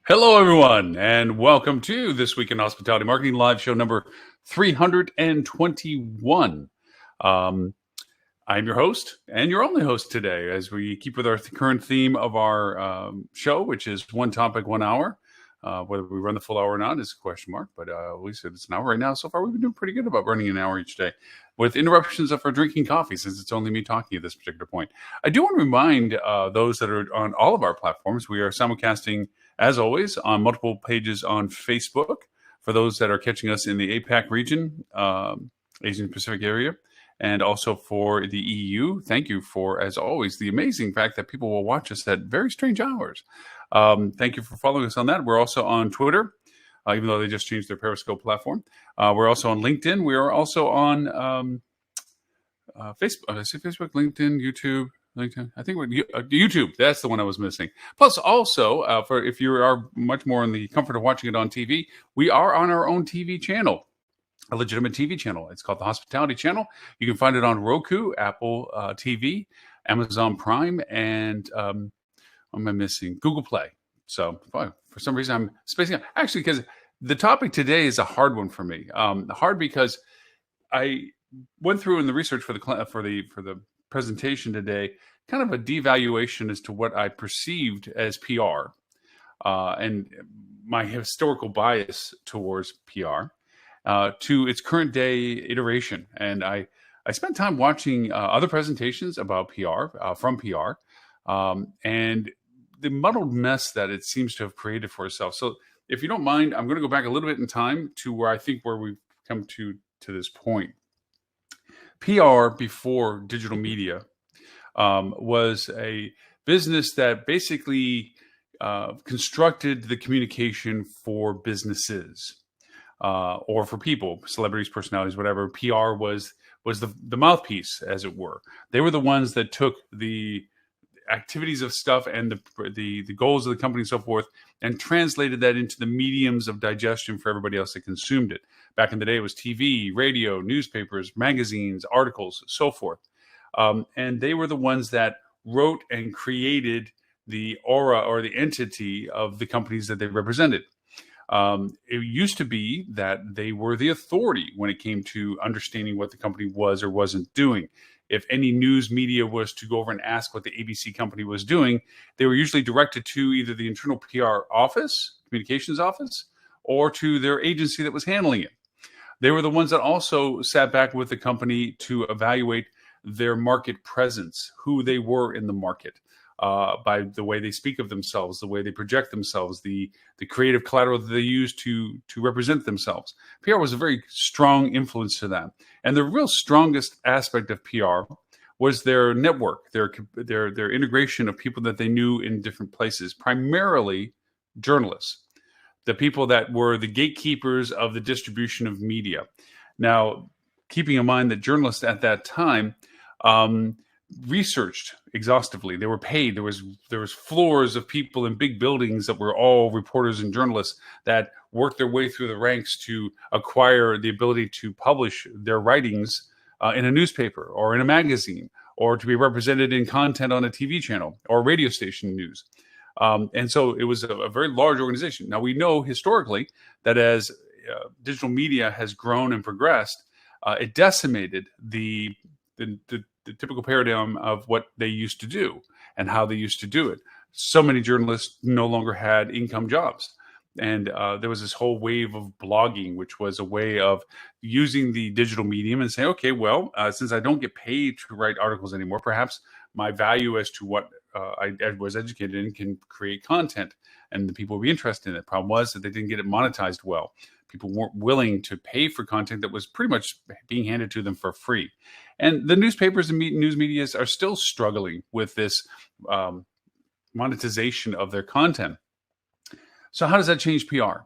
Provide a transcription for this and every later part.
Hello, everyone, and welcome to This Week in Hospitality Marketing live show number 321. I'm your host and your only host today as we keep with our current theme of our show, which is one topic, 1 hour. Whether we run the full hour or not is a question mark, but at least it's an hour right now. So far, we've been doing pretty good about running an hour each day with interruptions of our drinking coffee, since it's only me talking at this particular point. I do want to remind those that are on all of our platforms, we are simulcasting, as always, on multiple pages on Facebook. For those that are catching us in the APAC region, Asian Pacific area, and also for the EU, thank you for, as always, the amazing fact that people will watch us at very strange hours. Thank you for following us on that. We're also on Twitter, even though they just changed their Periscope platform. We're also on LinkedIn. We are also on Facebook, LinkedIn, YouTube. LinkedIn. I think YouTube. That's the one I was missing. Plus, also, for if you are much more in the comfort of watching it on TV, we are on our own TV channel, a legitimate TV channel. It's called the Hospitality Channel. You can find it on Roku, Apple TV, Amazon Prime, and what am I missing? Google Play. So for some reason, I'm spacing out. Actually, because the topic today is a hard one for me. Hard because I went through in the research for the presentation today, kind of a devaluation as to what I perceived as PR and my historical bias towards PR to its current day iteration. And I spent time watching other presentations about PR from PR and the muddled mess that it seems to have created for itself. So if you don't mind, I'm going to go back a little bit in time to where we've come to this point. PR before digital media was a business that basically constructed the communication for businesses or for people, celebrities, personalities, whatever. PR was the mouthpiece, as it were. They were the ones that took the activities of stuff and the goals of the company and so forth and translated that into the mediums of digestion for everybody else that consumed it. Back in the day, it was TV, radio, newspapers, magazines, articles, so forth. And they were the ones that wrote and created the aura or the entity of the companies that they represented. It used to be that they were the authority when it came to understanding what the company was or wasn't doing. If any news media was to go over and ask what the ABC company was doing, they were usually directed to either the internal PR office, communications office, or to their agency that was handling it. They were the ones that also sat back with the company to evaluate their market presence, who they were in the market, by the way they speak of themselves, the way they project themselves, the creative collateral that they use to represent themselves. PR was a very strong influence to that. And the real strongest aspect of PR was their network, their integration of people that they knew in different places, primarily journalists, the people that were the gatekeepers of the distribution of media. Now, keeping in mind that journalists at that time researched exhaustively. They were paid. There was floors of people in big buildings that were all reporters and journalists that worked their way through the ranks to acquire the ability to publish their writings in a newspaper or in a magazine, or to be represented in content on a TV channel or radio station news. And so it was a very large organization. Now, we know historically that as digital media has grown and progressed, it decimated the typical paradigm of what they used to do and how they used to do it. So many journalists no longer had income jobs. And there was this whole wave of blogging, which was a way of using the digital medium and saying, okay, well, since I don't get paid to write articles anymore, perhaps my value as to what I was educated in can create content and the people will be interested in it. The problem was that they didn't get it monetized well. People weren't willing to pay for content that was pretty much being handed to them for free. And the newspapers and news media are still struggling with this monetization of their content. So how does that change PR?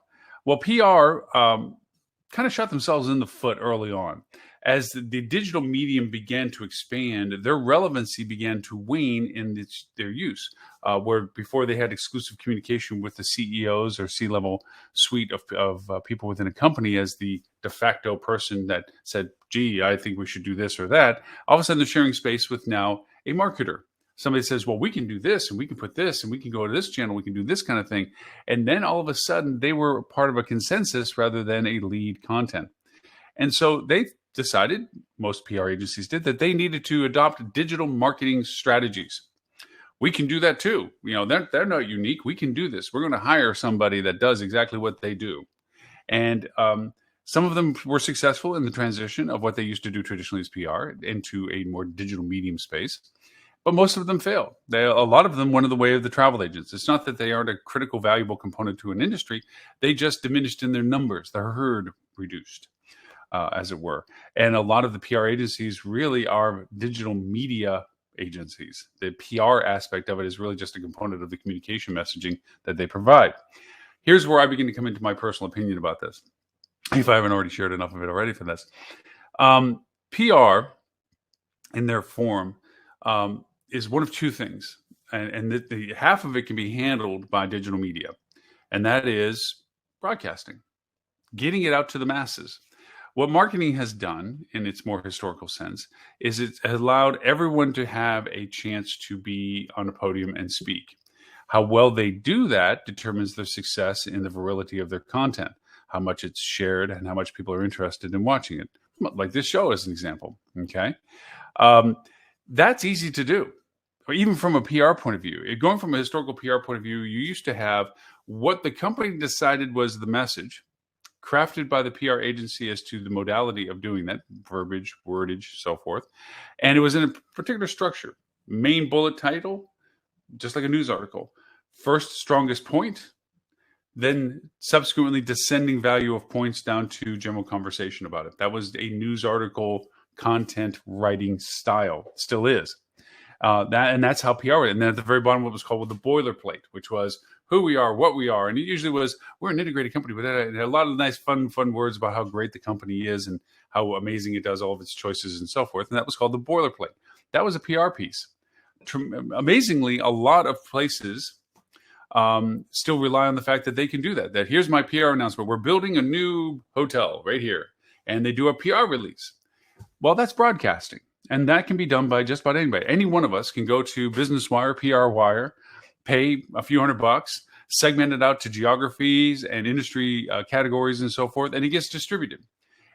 Well, PR kind of shot themselves in the foot early on. As the digital medium began to expand, their relevancy began to wane in their use. Where before they had exclusive communication with the CEOs or C-level suite of people within a company as the de facto person that said, gee, I think we should do this or that. All of a sudden they're sharing space with now a marketer, Somebody says, well, we can do this and we can put this and we can go to this channel, we can do this kind of thing. And then all of a sudden they were part of a consensus rather than a lead content. And so they decided, most PR agencies did, that they needed to adopt digital marketing strategies. We can do that too. They're not unique. We can do this. We're going to hire somebody that does exactly what they do. And some of them were successful in the transition of what they used to do traditionally as PR into a more digital medium space. But most of them failed. A lot of them went in the way of the travel agents. It's not that they aren't a critical, valuable component to an industry. They just diminished in their numbers. The herd reduced, as it were. And a lot of the PR agencies really are digital media agencies. The PR aspect of it is really just a component of the communication messaging that they provide. Here's where I begin to come into my personal opinion about this, if I haven't already shared enough of it already for this. PR, in their form, is one of two things, and the half of it can be handled by digital media, and that is broadcasting, getting it out to the masses. What marketing has done, in its more historical sense, is it has allowed everyone to have a chance to be on a podium and speak. How well they do that determines their success in the virility of their content, how much it's shared, and how much people are interested in watching it. Like this show as an example, okay? That's easy to do, even from a PR point of view. Going from a historical PR point of view, you used to have what the company decided was the message, crafted by the PR agency as to the modality of doing that, verbiage, wordage, so forth. And it was in a particular structure. Main bullet title, just like a news article. First strongest point, then subsequently descending value of points down to general conversation about it. That was a news article content writing style. It still is. That's how PR was. And then at the very bottom, what was called the boilerplate, which was who we are, what we are. And it usually was, we're an integrated company, but it had a lot of nice, fun words about how great the company is and how amazing it does all of its choices and so forth. And that was called the boilerplate. That was a PR piece. Amazingly, a lot of places still rely on the fact that they can do that. That here's my PR announcement. We're building a new hotel right here. And they do a PR release. Well, that's broadcasting. And that can be done by just about anybody. Any one of us can go to Business Wire, PR Wire, pay a few $100, segment it out to geographies and industry categories and so forth, and it gets distributed.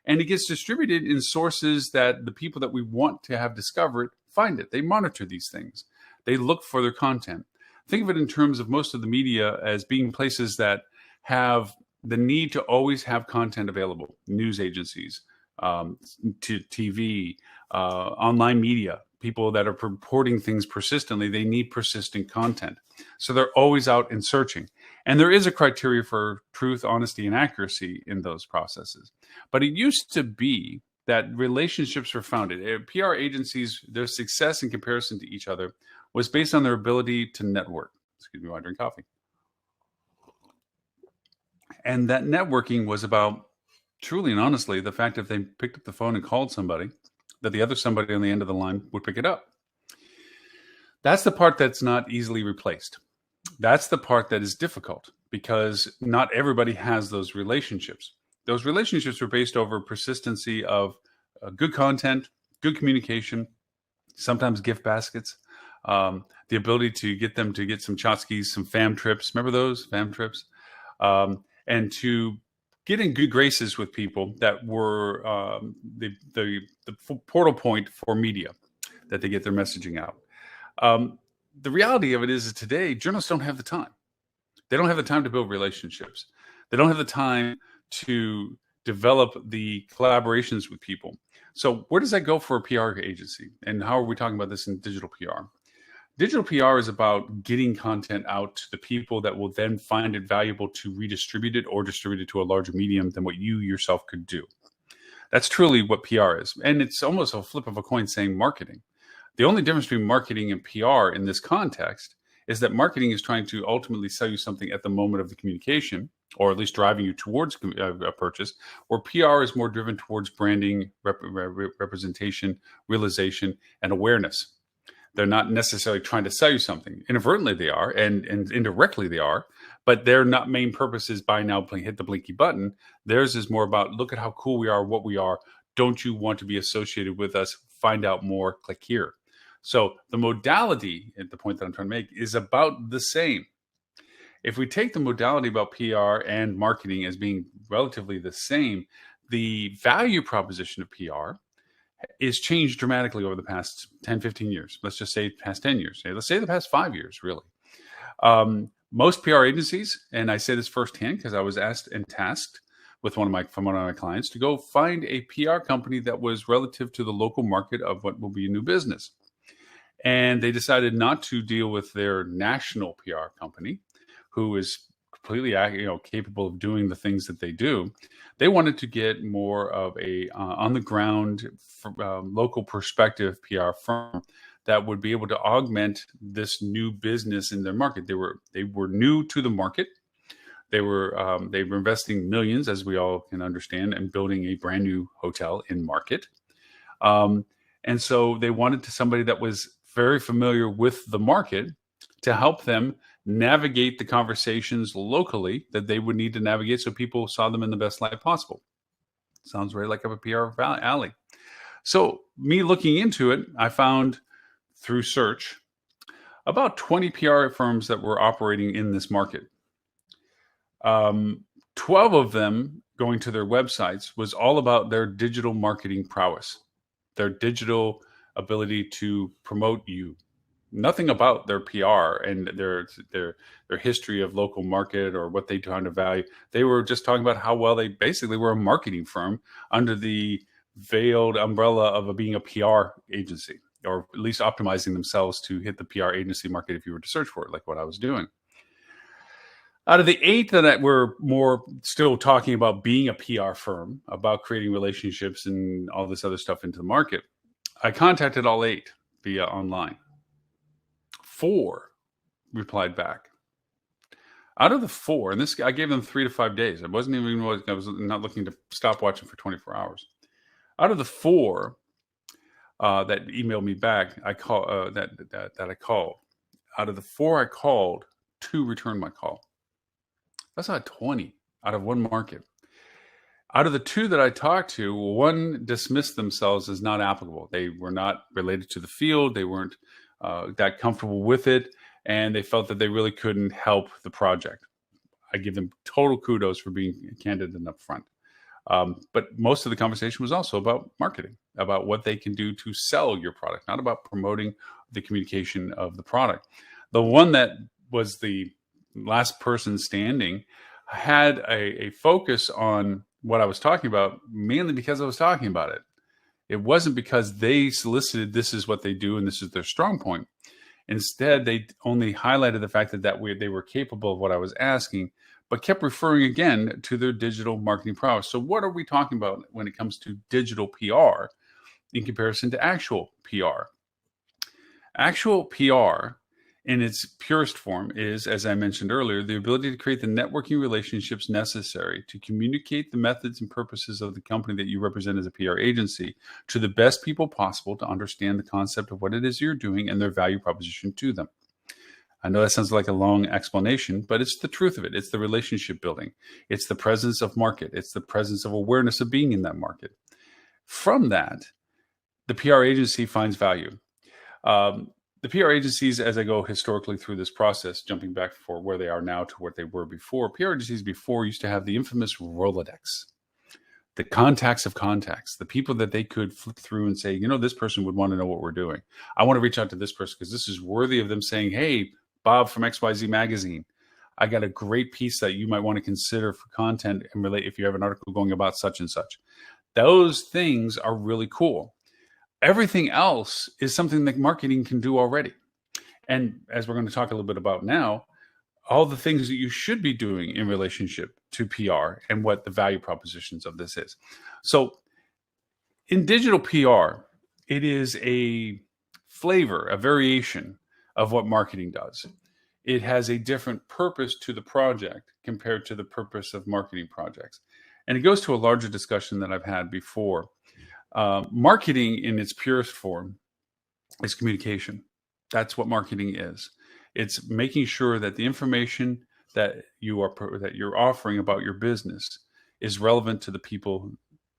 And it gets distributed in sources that the people that we want to have discover it find it. They monitor these things. They look for their content. Think of it in terms of most of the media as being places that have the need to always have content available. News agencies, to TV, online media, people that are reporting things persistently, they need persistent content. So they're always out and searching. And there is a criteria for truth, honesty, and accuracy in those processes. But it used to be that relationships were founded. PR agencies, their success in comparison to each other was based on their ability to network. Excuse me while I drink coffee. And that networking was about, truly and honestly, the fact that if they picked up the phone and called somebody, that the other somebody on the end of the line would pick it up. That's the part that's not easily replaced. That's the part that is difficult because not everybody has those relationships. Those relationships were based over persistency of good content, good communication, sometimes gift baskets, the ability to get them to get some tchotchkes, some fam trips. Remember those fam trips? And to get in good graces with people that were the portal point for media, that they get their messaging out. The reality of it is that today, journalists don't have the time. They don't have the time to build relationships. They don't have the time to develop the collaborations with people. So where does that go for a PR agency? And how are we talking about this in digital PR? Digital PR is about getting content out to the people that will then find it valuable to redistribute it or distribute it to a larger medium than what you yourself could do. That's truly what PR is. And it's almost a flip of a coin saying marketing. The only difference between marketing and PR in this context is that marketing is trying to ultimately sell you something at the moment of the communication, or at least driving you towards a purchase, where PR is more driven towards branding, representation, realization, and awareness. They're not necessarily trying to sell you something. Inadvertently they are, and indirectly they are, but their not main purpose is buy now, hit the blinky button. Theirs is more about, look at how cool we are, what we are. Don't you want to be associated with us? Find out more, click here. So the modality, at the point that I'm trying to make, is about the same. If we take the modality about PR and marketing as being relatively the same, the value proposition of PR is changed dramatically over the past 10, 15 years. Let's just say past 10 years. Let's say the past 5 years, really. Most PR agencies, and I say this firsthand because I was asked and tasked from one of my clients to go find a PR company that was relative to the local market of what will be a new business. And they decided not to deal with their national PR company, who is completely capable of doing the things that they do. They wanted to get more of a on the ground local perspective PR firm that would be able to augment this new business in their market. They were new to the market. They were investing millions, as we all can understand, in building a brand new hotel in market. And so they wanted somebody that was very familiar with the market to help them navigate the conversations locally that they would need to navigate so people saw them in the best light possible. Sounds very like a PR alley. So me looking into it, I found through search about 20 PR firms that were operating in this market. 12 of them, going to their websites, was all about their digital marketing prowess, their digital ability to promote you. Nothing about their PR and their history of local market or what they trying to value. They were just talking about how well they basically were a marketing firm under the veiled umbrella of being a PR agency, or at least optimizing themselves to hit the PR agency market if you were to search for it, like what I was doing. Out of the 8 that were more still talking about being a PR firm, about creating relationships and all this other stuff into the market, I contacted all 8 via online. 4 replied back. Out of the 4, and I gave them 3 to 5 days. I was not looking to stop watching for 24 hours. Out of the 4 that emailed me back, I called. Out of the 4 I called, 2 returned my call. That's not 20 out of one market. Out of the 2 that I talked to, 1 dismissed themselves as not applicable. They were not related to the field. They weren't that comfortable with it, and they felt that they really couldn't help the project. I give them total kudos for being candid and upfront. But most of the conversation was also about marketing, about what they can do to sell your product, not about promoting the communication of the product. The one that was the last person standing had a focus on what I was talking about, mainly because I was talking about it. It wasn't because they solicited this is what they do and this is their strong point. Instead, they only highlighted the fact that they were capable of what I was asking, but kept referring again to their digital marketing prowess. So what are we talking about when it comes to digital PR in comparison to actual PR? Actual PR in its purest form is, as I mentioned earlier, the ability to create the networking relationships necessary to communicate the methods and purposes of the company that you represent as a PR agency to the best people possible to understand the concept of what it is you're doing and their value proposition to them. I know that sounds like a long explanation, but it's the truth of it. It's the relationship building. It's the presence of market. It's the presence of awareness of being in that market. From that, the PR agency finds value. The PR agencies, as I go historically through this process, jumping back for where they are now to what they were before, PR agencies before used to have the infamous Rolodex, the contacts of contacts, the people that they could flip through and say, this person would want to know what we're doing. I want to reach out to this person because this is worthy of them saying, hey, Bob from XYZ Magazine, I got a great piece that you might want to consider for content and relate if you have an article going about such and such. Those things are really cool. Everything else is something that marketing can do already. And as we're going to talk a little bit about now, all the things that you should be doing in relationship to PR and what the value propositions of this is. So in digital PR, it is a flavor, a variation of what marketing does. It has a different purpose to the project compared to the purpose of marketing projects. And it goes to a larger discussion that I've had before. Marketing in its purest form is communication. That's what marketing is. It's making sure that the information that you're offering about your business is relevant to the people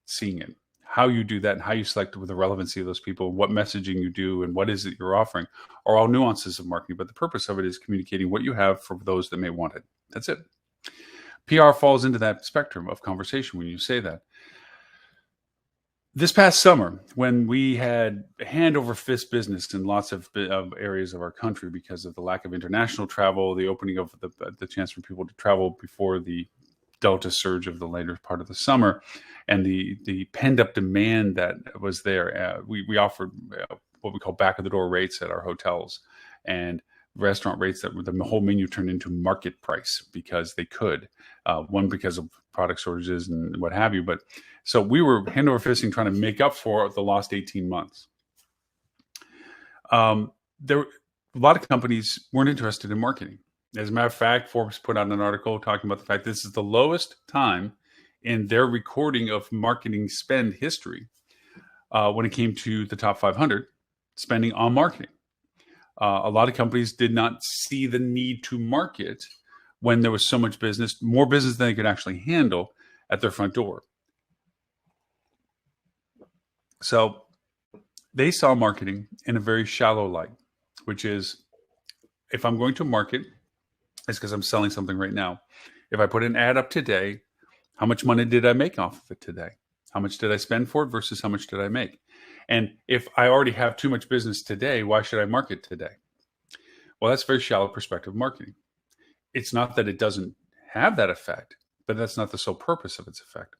seeing it. how you do that and how you select with the relevancy of those people, what messaging you do, and what is it you're offering are all nuances of marketing. But the purpose of it is communicating what you have for those that may want it. That's it. PR falls into that spectrum of conversation when you say that. This past summer, when we had hand over fist business in lots of areas of our country because of the lack of international travel, the opening of the chance for people to travel before the Delta surge of the later part of the summer, and the pent up demand that was there, we offered what we call back of the door rates at our hotels, and restaurant rates that the whole menu turned into market price because they could, one because of product shortages and what have you. But so we were hand over fisting trying to make up for the lost 18 months. There a lot of companies weren't interested in marketing. As a matter of fact, Forbes put out an article talking about the fact this is the lowest time in their recording of marketing spend history when it came to the top 500 spending on marketing. A lot of companies did not see the need to market when there was so much business, more business than they could actually handle at their front door. So they saw marketing in a very shallow light, which is, if I'm going to market, it's because I'm selling something right now. If I put an ad up today, how much money did I make off of it today? How much did I spend for it versus how much did I make? And if I already have too much business today, why should I market today? Well, that's very shallow perspective marketing. It's not that it doesn't have that effect, but that's not the sole purpose of its effect.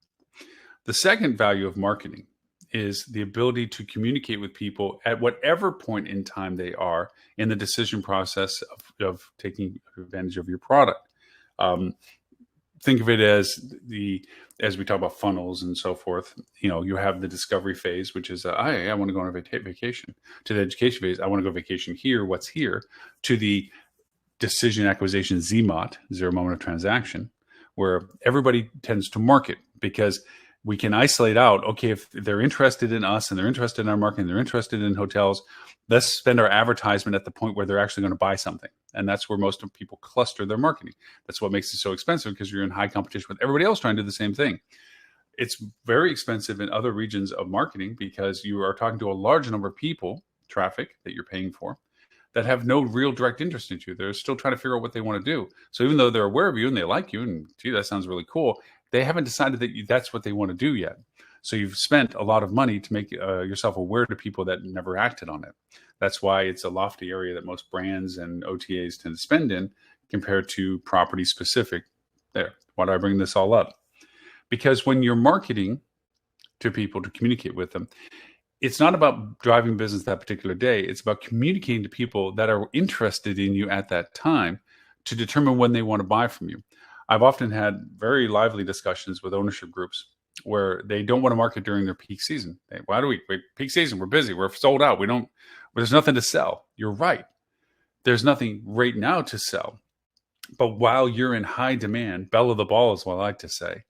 The second value of marketing is the ability to communicate with people at whatever point in time they are in the decision process of taking advantage of your product. Think of it as we talk about funnels and so forth. You have the discovery phase, which is, I want to go on a vacation. To the education phase, I want to go vacation here. What's here? To the decision acquisition ZMOT, zero moment of transaction, where everybody tends to market because we can isolate out, okay, if they're interested in us and they're interested in our marketing, they're interested in hotels, let's spend our advertisement at the point where they're actually going to buy something. And that's where most of people cluster their marketing. That's what makes it so expensive, because you're in high competition with everybody else trying to do the same thing. It's very expensive in other regions of marketing because you are talking to a large number of people, traffic that you're paying for, that have no real direct interest in you. They're still trying to figure out what they want to do. So even though they're aware of you and they like you and, gee, that sounds really cool, they haven't decided that that's what they want to do yet. So you've spent a lot of money to make yourself aware to people that never acted on it. That's why it's a lofty area that most brands and OTAs tend to spend in compared to property specific. There. Why do I bring this all up? Because when you're marketing to people to communicate with them, it's not about driving business that particular day. It's about communicating to people that are interested in you at that time to determine when they want to buy from you. I've often had very lively discussions with ownership groups where they don't want to market during their peak season. Why do we? Peak season, we're busy. We're sold out. There's nothing to sell. You're right. There's nothing right now to sell. But while you're in high demand, belle of the ball is what I like to say,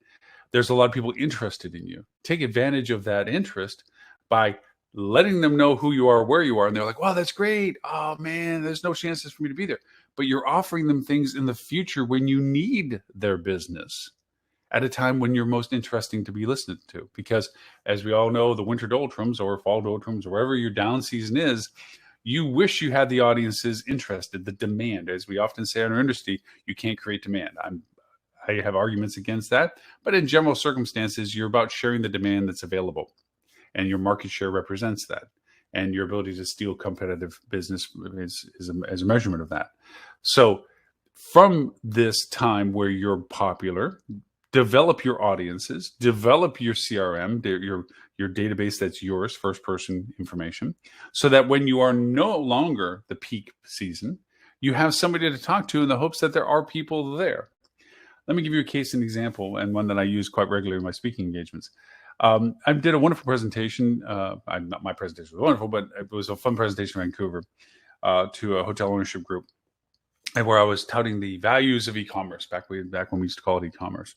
there's a lot of people interested in you. Take advantage of that interest by letting them know who you are, where you are. And they're like, wow, that's great. Oh man, there's no chances for me to be there. But you're offering them things in the future when you need their business at a time when you're most interesting to be listened to. Because as we all know, the winter doldrums or fall doldrums, or wherever your down season is, you wish you had the audiences interested, the demand. As we often say in our industry, you can't create demand. I have arguments against that. But in general circumstances, you're about sharing the demand that's available. And your market share represents that. And your ability to steal competitive business is a measurement of that. So from this time where you're popular, develop your audiences, develop your CRM, your database that's yours, first person information, so that when you are no longer the peak season, you have somebody to talk to in the hopes that there are people there. Let me give you a case and example, and one that I use quite regularly in my speaking engagements. I did a wonderful presentation. Not my presentation was wonderful, but it was a fun presentation in Vancouver to a hotel ownership group, and where I was touting the values of e-commerce back when we used to call it e-commerce.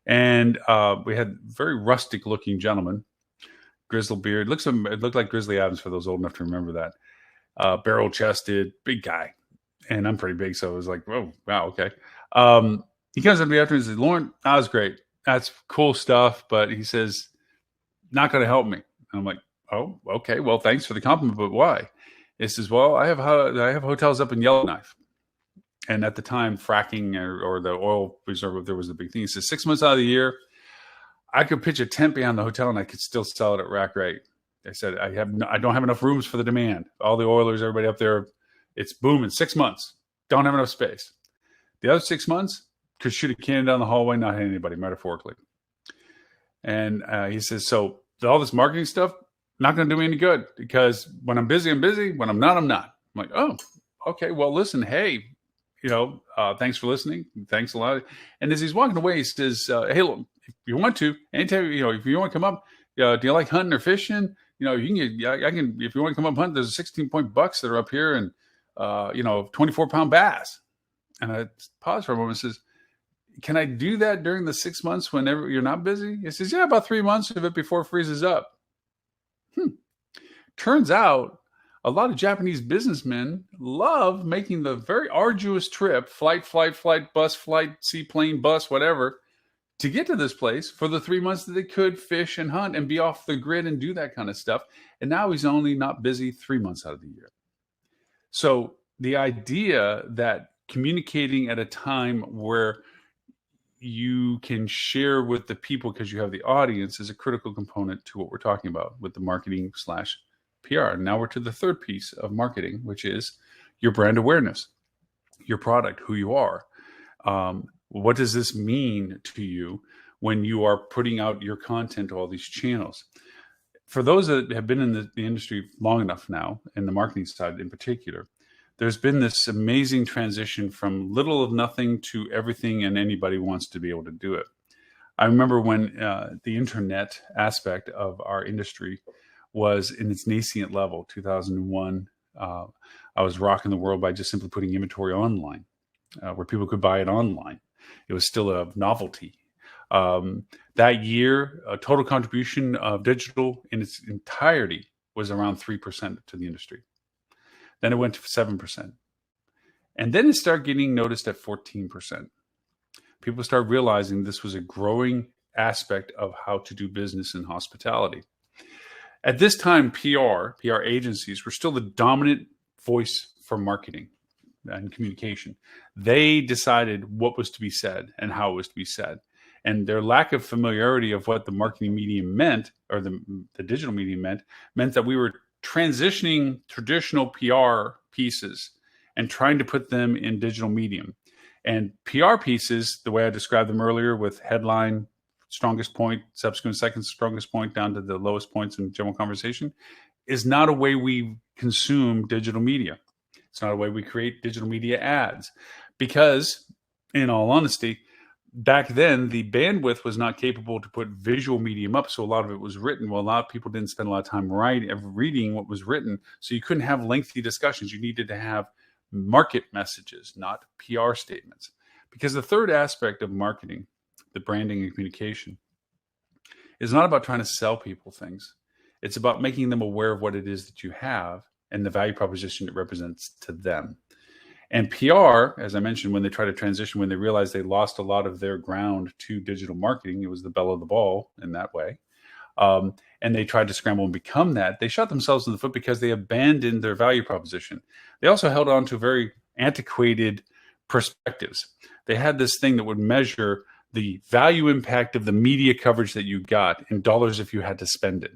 And we had a very rustic looking gentleman, grizzled beard. It looked like Grizzly Adams for those old enough to remember that. Barrel chested, big guy. And I'm pretty big, so I was like, oh, wow, okay. He comes up to me after and says, Loren, that was great. That's cool stuff. But he says, not going to help me. And I'm like, oh, okay. Well, thanks for the compliment, but why? It says, well, I have hotels up in Yellowknife. And at the time, fracking or the oil reserve, there was the big thing. He says 6 months out of the year, I could pitch a tent behind the hotel and I could still sell it at rack rate. I said, I don't have enough rooms for the demand. All the oilers, everybody up there, it's booming. 6 months. Don't have enough space. The other 6 months, could shoot a cannon down the hallway, not hit anybody, metaphorically. And he says, so all this marketing stuff, not going to do me any good, because when I'm busy, I'm busy. When I'm not, I'm not. I'm like, oh, okay. Well, listen, hey, thanks for listening. Thanks a lot. And as he's walking away, he says, hey, look, if you want to, anytime, if you want to come up, do you like hunting or fishing? You can get, I can, if you want to come up hunt, there's 16-point bucks that are up here and, 24-pound bass. And I paused for a moment and says, can I do that during the 6 months whenever you're not busy? He says, yeah, about 3 months of it before it freezes up. Turns out a lot of Japanese businessmen love making the very arduous trip, flight, bus, flight, seaplane, bus, whatever, to get to this place for the 3 months that they could fish and hunt and be off the grid and do that kind of stuff. And now he's only not busy 3 months out of the year. So the idea that communicating at a time where you can share with the people because you have the audience is a critical component to what we're talking about with the marketing / PR. Now we're to the third piece of marketing, which is your brand awareness, your product, who you are. What does this mean to you when you are putting out your content to all these channels? For those that have been in the industry long enough now, and the marketing side in particular, there's been this amazing transition from little of nothing to everything, and anybody wants to be able to do it. I remember when the internet aspect of our industry was in its nascent level, 2001. I was rocking the world by just simply putting inventory online, where people could buy it online. It was still a novelty. That year, total contribution of digital in its entirety was around 3% to the industry. Then it went to 7%. And then it started getting noticed at 14%. People started realizing this was a growing aspect of how to do business in hospitality. At this time, PR agencies were still the dominant voice for marketing and communication. They decided what was to be said and how it was to be said. And their lack of familiarity of what the marketing medium meant, or the digital medium meant that we were transitioning traditional PR pieces and trying to put them in digital medium. And PR pieces, the way I described them earlier, with headline, strongest point, subsequent second strongest point, down to the lowest points in general conversation, is not a way we consume digital media. It's not a way we create digital media ads. Because, in all honesty, back then, the bandwidth was not capable to put visual medium up, so a lot of it was written. Well, a lot of people didn't spend a lot of time reading what was written, so you couldn't have lengthy discussions. You needed to have market messages, not PR statements. Because the third aspect of marketing, the branding and communication, is not about trying to sell people things. It's about making them aware of what it is that you have and the value proposition it represents to them. And PR, as I mentioned, when they try to transition, when they realized they lost a lot of their ground to digital marketing, it was the belle of the ball in that way. And they tried to scramble and become that. They shot themselves in the foot because they abandoned their value proposition. They also held on to very antiquated perspectives. They had this thing that would measure the value impact of the media coverage that you got in dollars if you had to spend it.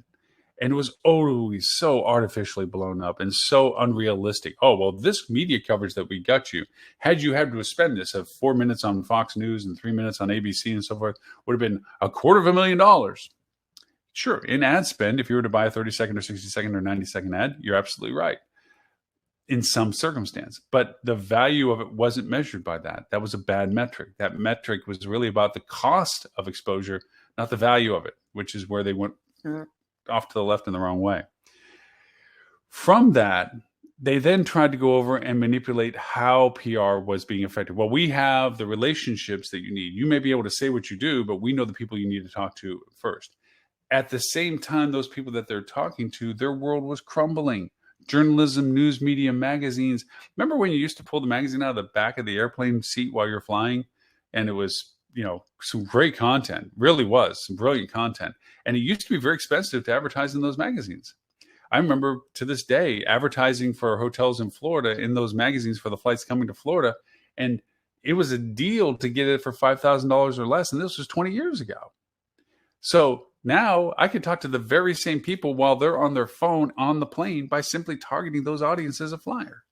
And it was always so artificially blown up and so unrealistic. Oh, well, this media coverage that we got you, had you had to spend this of 4 minutes on Fox News and 3 minutes on ABC and so forth, would have been $250,000. Sure, in ad spend, if you were to buy a 30-second or 60-second or 90-second ad, you're absolutely right in some circumstance. But the value of it wasn't measured by that. That was a bad metric. That metric was really about the cost of exposure, not the value of it, which is where they went off to the left in the wrong way. From that, they then tried to go over and manipulate how PR was being effective. Well, we have the relationships that you need. You may be able to say what you do, but we know the people you need to talk to first. At the same time, those people that they're talking to, their world was crumbling. Journalism, news media, magazines. Remember when you used to pull the magazine out of the back of the airplane seat while you're flying? And it was some great content. Really was some brilliant content. And it used to be very expensive to advertise in those magazines. I remember to this day advertising for hotels in Florida in those magazines for the flights coming to Florida. And it was a deal to get it for $5,000 or less. And this was 20 years ago. So now I could talk to the very same people while they're on their phone on the plane by simply targeting those audiences as a flyer.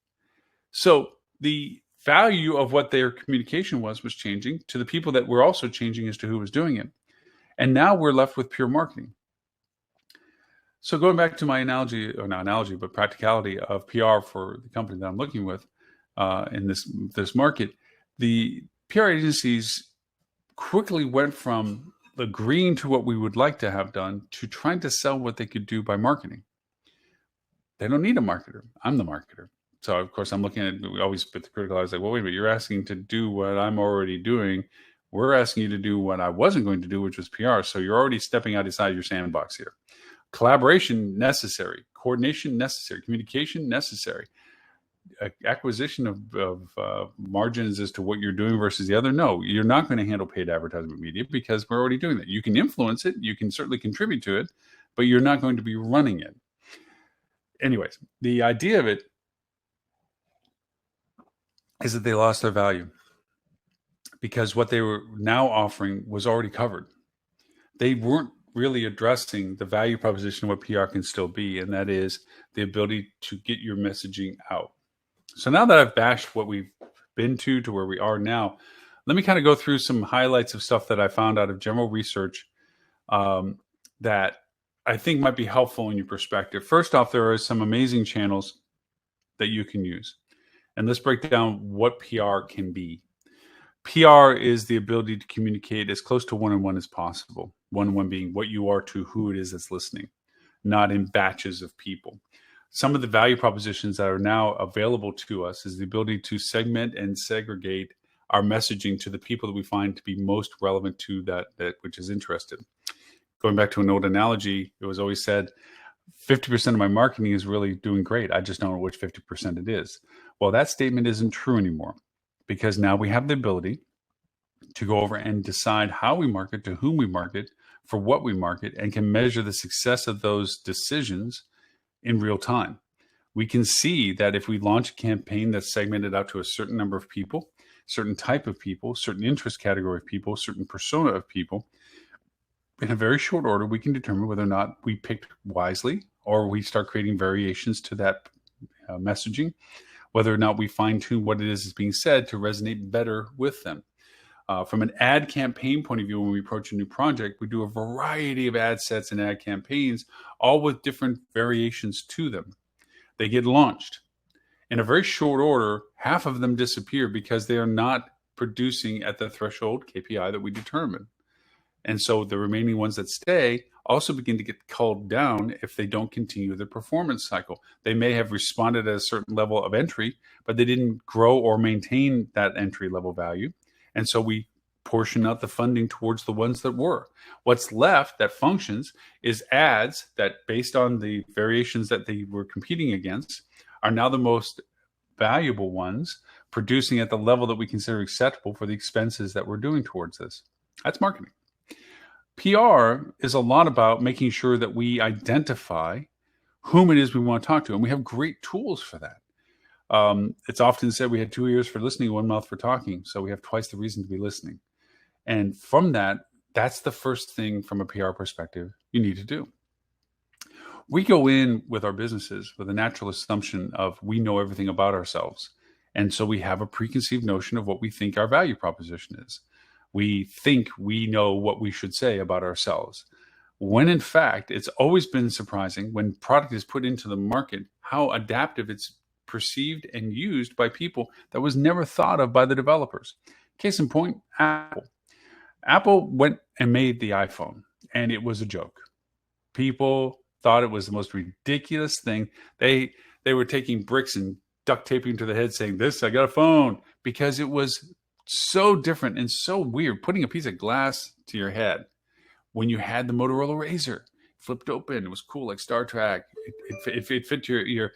So the value of what their communication was changing to the people that were also changing as to who was doing it. And now we're left with pure marketing. So going back to my analogy, or not analogy, but practicality of PR for the company that I'm looking with in this market, the PR agencies quickly went from agreeing to what we would like to have done to trying to sell what they could do by marketing. They don't need a marketer. I'm the marketer. So of course I'm looking at, we always put the critical eye, like, well, wait a minute, you're asking to do what I'm already doing. We're asking you to do what I wasn't going to do, which was PR. So you're already stepping outside your sandbox here. Collaboration necessary, coordination necessary, communication necessary, acquisition of margins as to what you're doing versus the other. No, you're not going to handle paid advertisement media because we're already doing that. You can influence it. You can certainly contribute to it, but you're not going to be running it. Anyways, the idea of it is that they lost their value because what they were now offering was already covered. They weren't really addressing the value proposition of what PR can still be, and that is the ability to get your messaging out. So now that I've bashed what we've been to where we are now, let me kind of go through some highlights of stuff that I found out of general research that I think might be helpful in your perspective. First off, there are some amazing channels that you can use. And let's break down what PR can be. PR is the ability to communicate as close to one-on-one as possible. One-on-one being what you are to who it is that's listening, not in batches of people. Some of the value propositions that are now available to us is the ability to segment and segregate our messaging to the people that we find to be most relevant to that which is interested. Going back to an old analogy, it was always said, 50% of my marketing is really doing great. I just don't know which 50% it is. Well, that statement isn't true anymore because now we have the ability to go over and decide how we market, to whom we market, for what we market, and can measure the success of those decisions in real time. We can see that if we launch a campaign that's segmented out to a certain number of people, certain type of people, certain interest category of people, certain persona of people, in a very short order, we can determine whether or not we picked wisely or we start creating variations to that messaging, whether or not we fine-tune what it is being said to resonate better with them. From an ad campaign point of view, when we approach a new project, we do a variety of ad sets and ad campaigns, all with different variations to them. They get launched. In a very short order, half of them disappear because they are not producing at the threshold KPI that we determine. And so the remaining ones that stay also begin to get culled down if they don't continue their performance cycle. They may have responded at a certain level of entry, but they didn't grow or maintain that entry level value. And so we portion out the funding towards the ones that were. What's left that functions is ads that, based on the variations that they were competing against, are now the most valuable ones, producing at the level that we consider acceptable for the expenses that we're doing towards this. That's marketing. PR is a lot about making sure that we identify whom it is we want to talk to, and we have great tools for that. It's often said we had 2 ears for listening, 1 mouth for talking, so we have twice the reason to be listening. And from that, that's the first thing from a PR perspective you need to do. We go in with our businesses with a natural assumption of we know everything about ourselves. And so we have a preconceived notion of what we think our value proposition is. We think we know what we should say about ourselves, when in fact, it's always been surprising when product is put into the market, how adaptive it's perceived and used by people that was never thought of by the developers. Case in point, Apple. Apple went and made the iPhone, and it was a joke. People thought it was the most ridiculous thing. They were taking bricks and duct taping to the head saying, "This, I got a phone," because it was so different and so weird, putting a piece of glass to your head when you had the Motorola Razr flipped open. It was cool, like Star Trek. It fit your to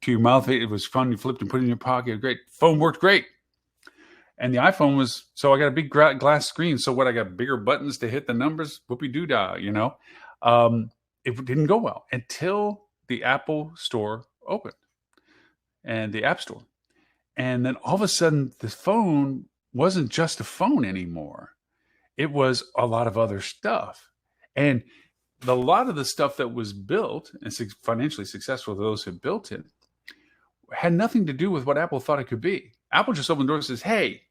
your mouth. It was fun. You flipped and put it in your pocket. Great. Phone worked great. And the iPhone was, so I got a big glass screen. So what, I got bigger buttons to hit the numbers, whoopie doo dah, it didn't go well until the Apple store opened and the App Store. And then all of a sudden, the phone wasn't just a phone anymore. It was a lot of other stuff. And a lot of the stuff that was built and financially successful, those who built it, had nothing to do with what Apple thought it could be. Apple just opened the door and says, hey,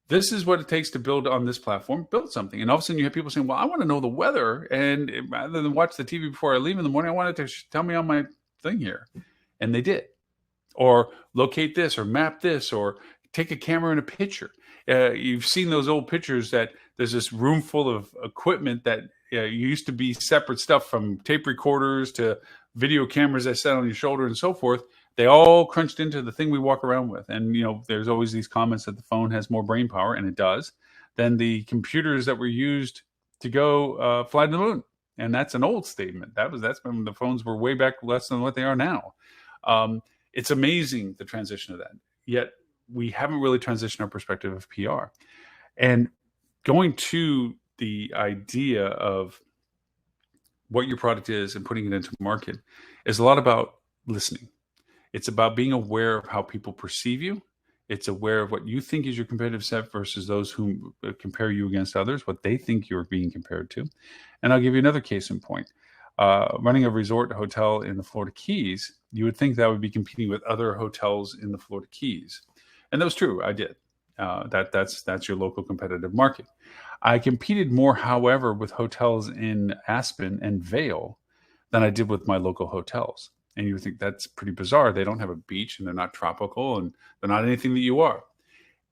this is what it takes to build on this platform, build something. And all of a sudden you have people saying, well, I want to know the weather. And rather than watch the TV before I leave in the morning, I want it to tell me on my thing here. And they did. Or locate this, or map this, or take a camera and a picture. You've seen those old pictures that there's this room full of equipment that used to be separate stuff, from tape recorders to video cameras that sat on your shoulder and so forth. They all crunched into the thing we walk around with. And, there's always these comments that the phone has more brain power, and it does, than the computers that were used to go fly to the moon. And that's an old statement. That's when the phones were way back less than what they are now. It's amazing, the transition of that. Yet we haven't really transitioned our perspective of PR. And going to the idea of what your product is and putting it into market is a lot about listening. It's about being aware of how people perceive you. It's aware of what you think is your competitive set versus those who compare you against others, what they think you're being compared to. And I'll give you another case in point. Running a resort hotel in the Florida Keys, you would think that would be competing with other hotels in the Florida Keys. And that was true. I did. That's your local competitive market. I competed more, however, with hotels in Aspen and Vail than I did with my local hotels. And you would think that's pretty bizarre. They don't have a beach, and they're not tropical, and they're not anything that you are.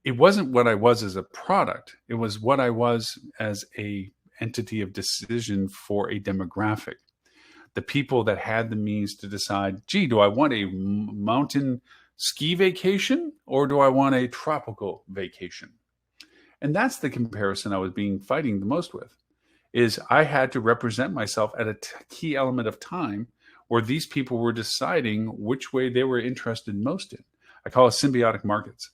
It wasn't what I was as a product. It was what I was as a entity of decision for a demographic. The people that had the means to decide, gee, do I want a mountain ski vacation or do I want a tropical vacation? And that's the comparison I was fighting the most with, is I had to represent myself at a key element of time where these people were deciding which way they were interested most in. I call it symbiotic markets.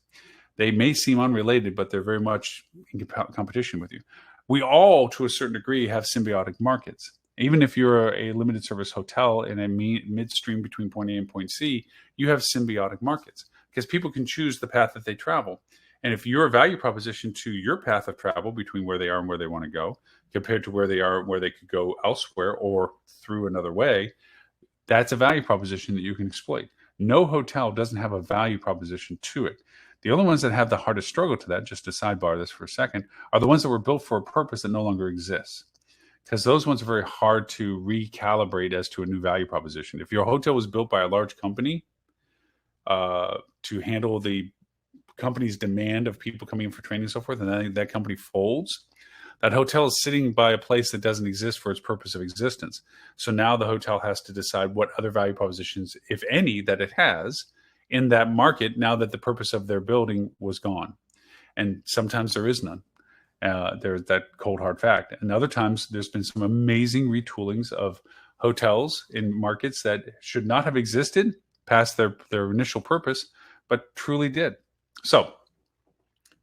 They may seem unrelated, but they're very much in competition with you. We all, to a certain degree, have symbiotic markets. Even if you're a limited service hotel in a midstream between point A and point C, you have symbiotic markets because people can choose the path that they travel. And if your value proposition to your path of travel between where they are and where they want to go, compared to where they are, where they could go elsewhere or through another way, that's a value proposition that you can exploit. No hotel doesn't have a value proposition to it. The only ones that have the hardest struggle to that, just to sidebar this for a second, are the ones that were built for a purpose that no longer exists. Because those ones are very hard to recalibrate as to a new value proposition. If your hotel was built by a large company to handle the company's demand of people coming in for training and so forth, and then that company folds, that hotel is sitting by a place that doesn't exist for its purpose of existence. So now the hotel has to decide what other value propositions, if any, that it has in that market now that the purpose of their building was gone. And sometimes there is none. There's that cold hard fact. And other times there's been some amazing retoolings of hotels in markets that should not have existed past their initial purpose, but truly did. So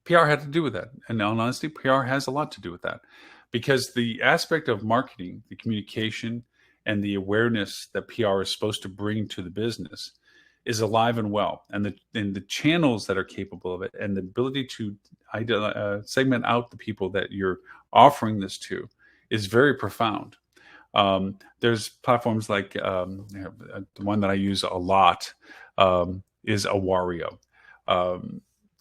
PR had to do with that. And in all honesty, PR has a lot to do with that, because the aspect of marketing, the communication, and the awareness that PR is supposed to bring to the business is alive and well. And the channels that are capable of it, and the ability to segment out the people that you're offering this to is very profound. There's platforms like the one that I use a lot is Awario.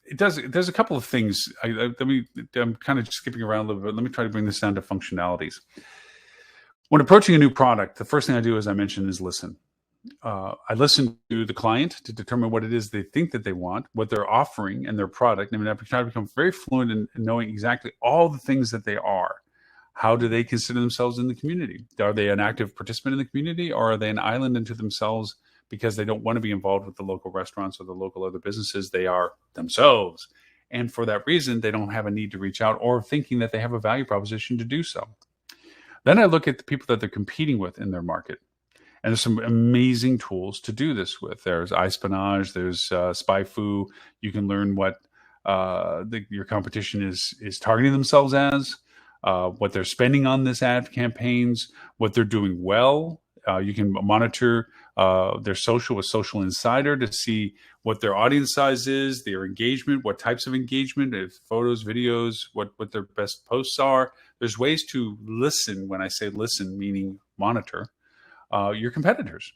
It does a couple of things. I'm kind of skipping around a little bit. Let me try to bring this down to functionalities. When approaching a new product, the first thing I do, as I mentioned, is listen. I listen to the client to determine what it is they think that they want, what they're offering and their product. I try to become very fluent in knowing exactly all the things that they are. How do they consider themselves in the community? Are they an active participant in the community, or are they an island unto themselves because they don't want to be involved with the local restaurants or the local other businesses? They are themselves. And for that reason, they don't have a need to reach out or thinking that they have a value proposition to do so. Then I look at the people that they're competing with in their market. And there's some amazing tools to do this with. There's iSpionage, there's SpyFu. You can learn what your competition is targeting themselves as, what they're spending on this ad campaigns, what they're doing well. You can monitor their social with Social Insider to see what their audience size is, their engagement, what types of engagement, if photos, videos, what their best posts are. There's ways to listen. When I say listen, meaning monitor your competitors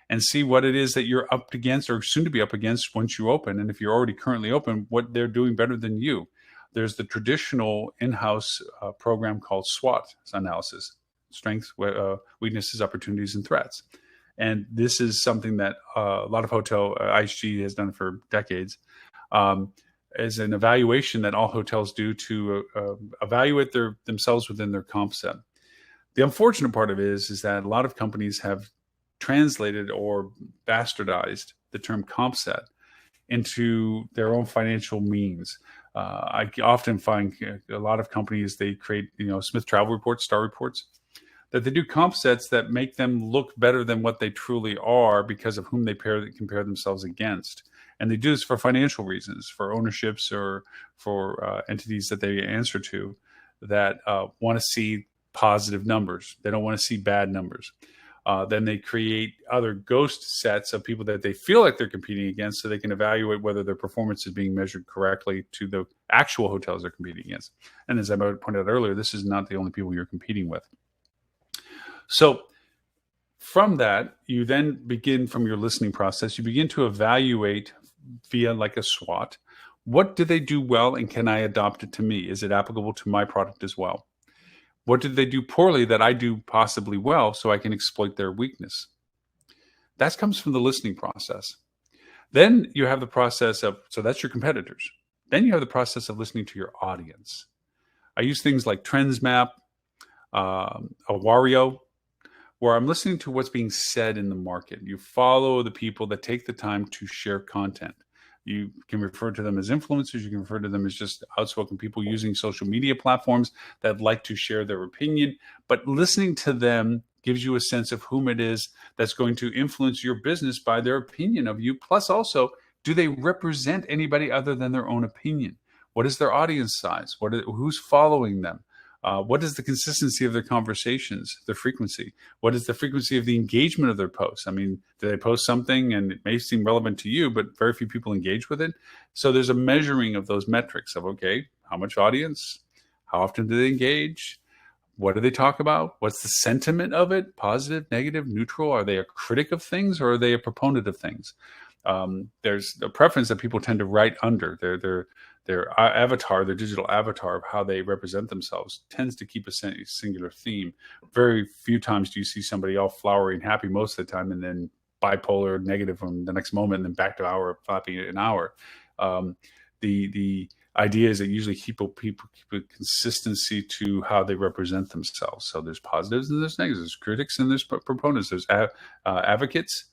and see what it is that you're up against or soon to be up against once you open. And if you're already currently open, what they're doing better than you. There's the traditional in-house program called SWOT analysis: strengths, weaknesses, opportunities, and threats. And this is something that a lot of IHG has done for decades. Is an evaluation that all hotels do to evaluate themselves within their comp set. The unfortunate part of it is that a lot of companies have translated or bastardized the term comp set into their own financial means. I often find a lot of companies, they create, Smith Travel Reports, Star Reports, that they do comp sets that make them look better than what they truly are because of whom they compare themselves against. And they do this for financial reasons, for ownerships or for entities that they answer to that want to see positive numbers. They don't want to see bad numbers. Then they create other ghost sets of people that they feel like they're competing against so they can evaluate whether their performance is being measured correctly to the actual hotels they're competing against. And as I pointed out earlier, this is not the only people you're competing with. So from that, you then begin from your listening process, you begin to evaluate via like a SWOT. What do they do well and can I adopt it to me? Is it applicable to my product as well? What did they do poorly that I do possibly well so I can exploit their weakness? That comes from the listening process. Then you have the process of, so that's your competitors. Then you have the process of listening to your audience. I use things like TrendsMap, Awario, where I'm listening to what's being said in the market. You follow the people that take the time to share content. You can refer to them as influencers. You can refer to them as just outspoken people using social media platforms that like to share their opinion. But listening to them gives you a sense of whom it is that's going to influence your business by their opinion of you. Plus also, do they represent anybody other than their own opinion? What is their audience size? Who's following them? What is the consistency of their conversations, their frequency? What is the frequency of the engagement of their posts? I mean, do they post something and it may seem relevant to you, but very few people engage with it? So there's a measuring of those metrics of, okay, how much audience? How often do they engage? What do they talk about? What's the sentiment of it? Positive, negative, neutral? Are they a critic of things or are they a proponent of things? There's a preference that people tend to write under their avatar, their digital avatar of how they represent themselves tends to keep a singular theme. Very few times do you see somebody all flowery and happy most of the time and then bipolar negative from the next moment and then back to hour flapping an hour. The idea is that usually people keep a consistency to how they represent themselves. So there's positives and there's negatives. There's critics and there's proponents. There's advocates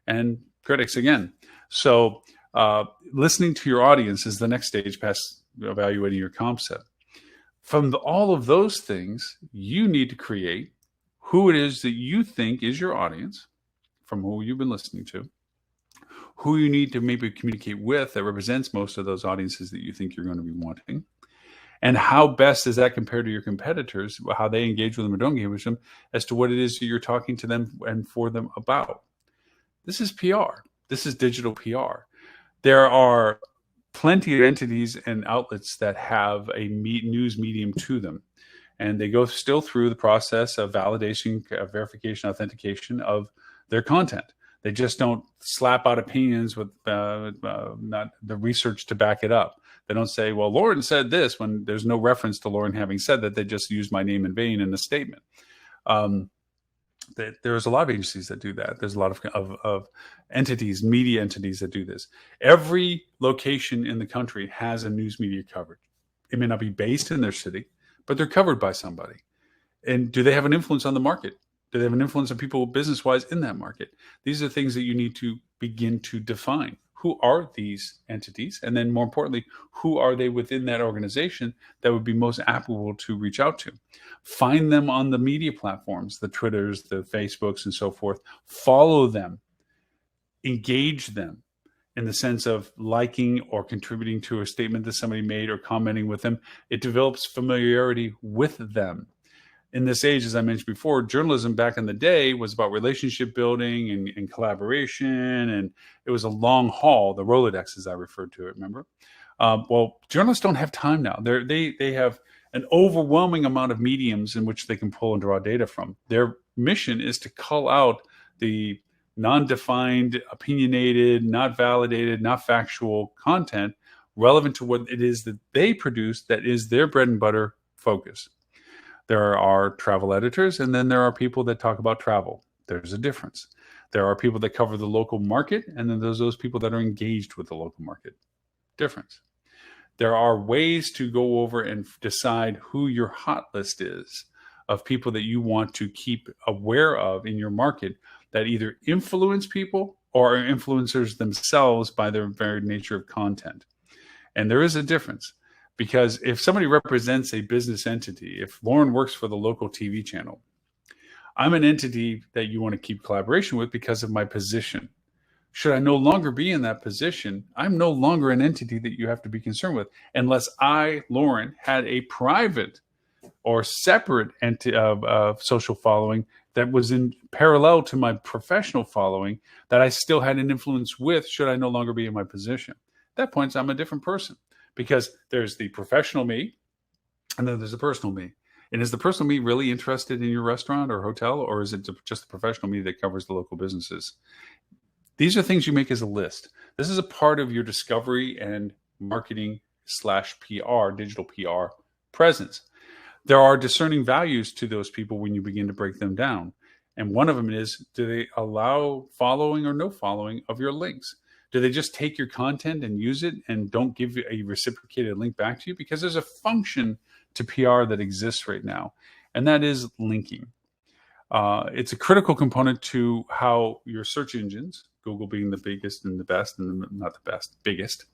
and critics again. So listening to your audience is the next stage past evaluating your comp set. From all of those things, you need to create who it is that you think is your audience, from who you've been listening to, who you need to maybe communicate with that represents most of those audiences that you think you're going to be wanting, and how best does that compare to your competitors, how they engage with them or don't engage with them, as to what it is that you're talking to them and for them about. This is PR. This is digital PR. There are plenty of entities and outlets that have a news medium to them, and they go still through the process of validation, verification, authentication of their content. They just don't slap out opinions with not the research to back it up. They don't say, well, Loren said this, when there's no reference to Loren having said that. They just use my name in vain in the statement. There's a lot of agencies that do that. There's a lot of entities, media entities that do this. Every location in the country has a news media coverage. It may not be based in their city, but they're covered by somebody. And do they have an influence on the market? Do they have an influence on people business-wise in that market? These are things that you need to begin to define. Who are these entities? And then more importantly, who are they within that organization that would be most applicable to reach out to? Find them on the media platforms, the Twitters, the Facebooks, and so forth. Follow them. Engage them. in the sense of liking or contributing to a statement that somebody made or commenting with them. It develops familiarity with them. In this age, as I mentioned before, journalism back in the day was about relationship building and collaboration, and it was a long haul, the Rolodex, as I referred to it, remember? Well, journalists don't have time now. They have an overwhelming amount of mediums in which they can pull and draw data from. Their mission is to cull out the non-defined, opinionated, not validated, not factual content relevant to what it is that they produce that is their bread and butter focus. There are travel editors, and then there are people that talk about travel. There's a difference. There are people that cover the local market, and then there's those people that are engaged with the local market. Difference. There are ways to go over and decide who your hot list is of people that you want to keep aware of in your market that either influence people or are influencers themselves by their very nature of content. And there is a difference. Because if somebody represents a business entity, if Loren works for the local TV channel, I'm an entity that you want to keep collaboration with because of my position. Should I no longer be in that position, I'm no longer an entity that you have to be concerned with unless I, Loren, had a private or separate social following that was in parallel to my professional following that I still had an influence with should I no longer be in my position. At that point, I'm a different person. Because there's the professional me, and then there's the personal me. And is the personal me really interested in your restaurant or hotel, or is it just the professional me that covers the local businesses? These are things you make as a list. This is a part of your discovery and marketing / PR, digital PR presence. There are discerning values to those people when you begin to break them down. And one of them is, do they allow following or no following of your links? Do they just take your content and use it and don't give you a reciprocated link back to you? Because there's a function to PR that exists right now, and that is linking. It's a critical component to how your search engines, Google being the biggest and the best, and not the best, biggest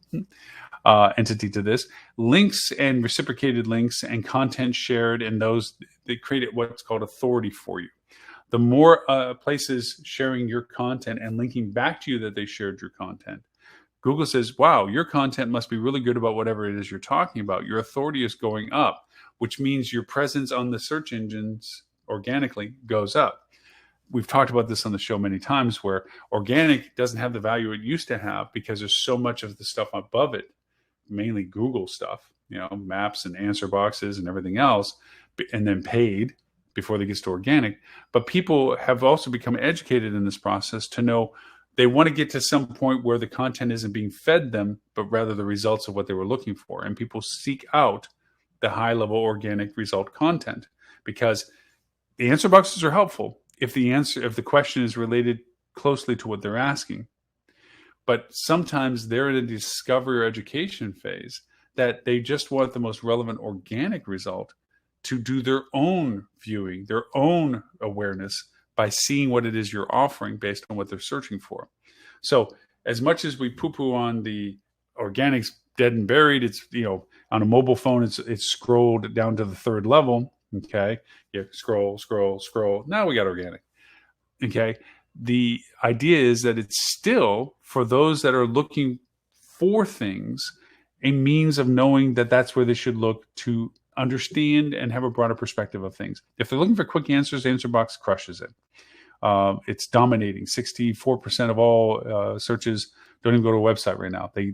entity to this, links and reciprocated links and content shared, and those, they create what's called authority for you. The more places sharing your content and linking back to you that they shared your content, Google says, wow, your content must be really good about whatever it is you're talking about. Your authority is going up, which means your presence on the search engines organically goes up. We've talked about this on the show many times where organic doesn't have the value it used to have because there's so much of the stuff above it, mainly Google stuff, maps and answer boxes and everything else, and then paid before they get to organic. But people have also become educated in this process to know they want to get to some point where the content isn't being fed them, but rather the results of what they were looking for. And people seek out the high level organic result content because the answer boxes are helpful if the question is related closely to what they're asking. But sometimes they're in a discovery or education phase that they just want the most relevant organic result to do their own viewing, their own awareness by seeing what it is you're offering based on what they're searching for. So as much as we poo-poo on the organics dead and buried, it's, on a mobile phone, it's scrolled down to the third level. Okay. You scroll. Now we got organic. Okay. The idea is that it's still, for those that are looking for things, a means of knowing that that's where they should look to understand and have a broader perspective of things. If they're looking for quick answers, the answer box crushes it. It's dominating. 64% of all searches don't even go to a website right now. They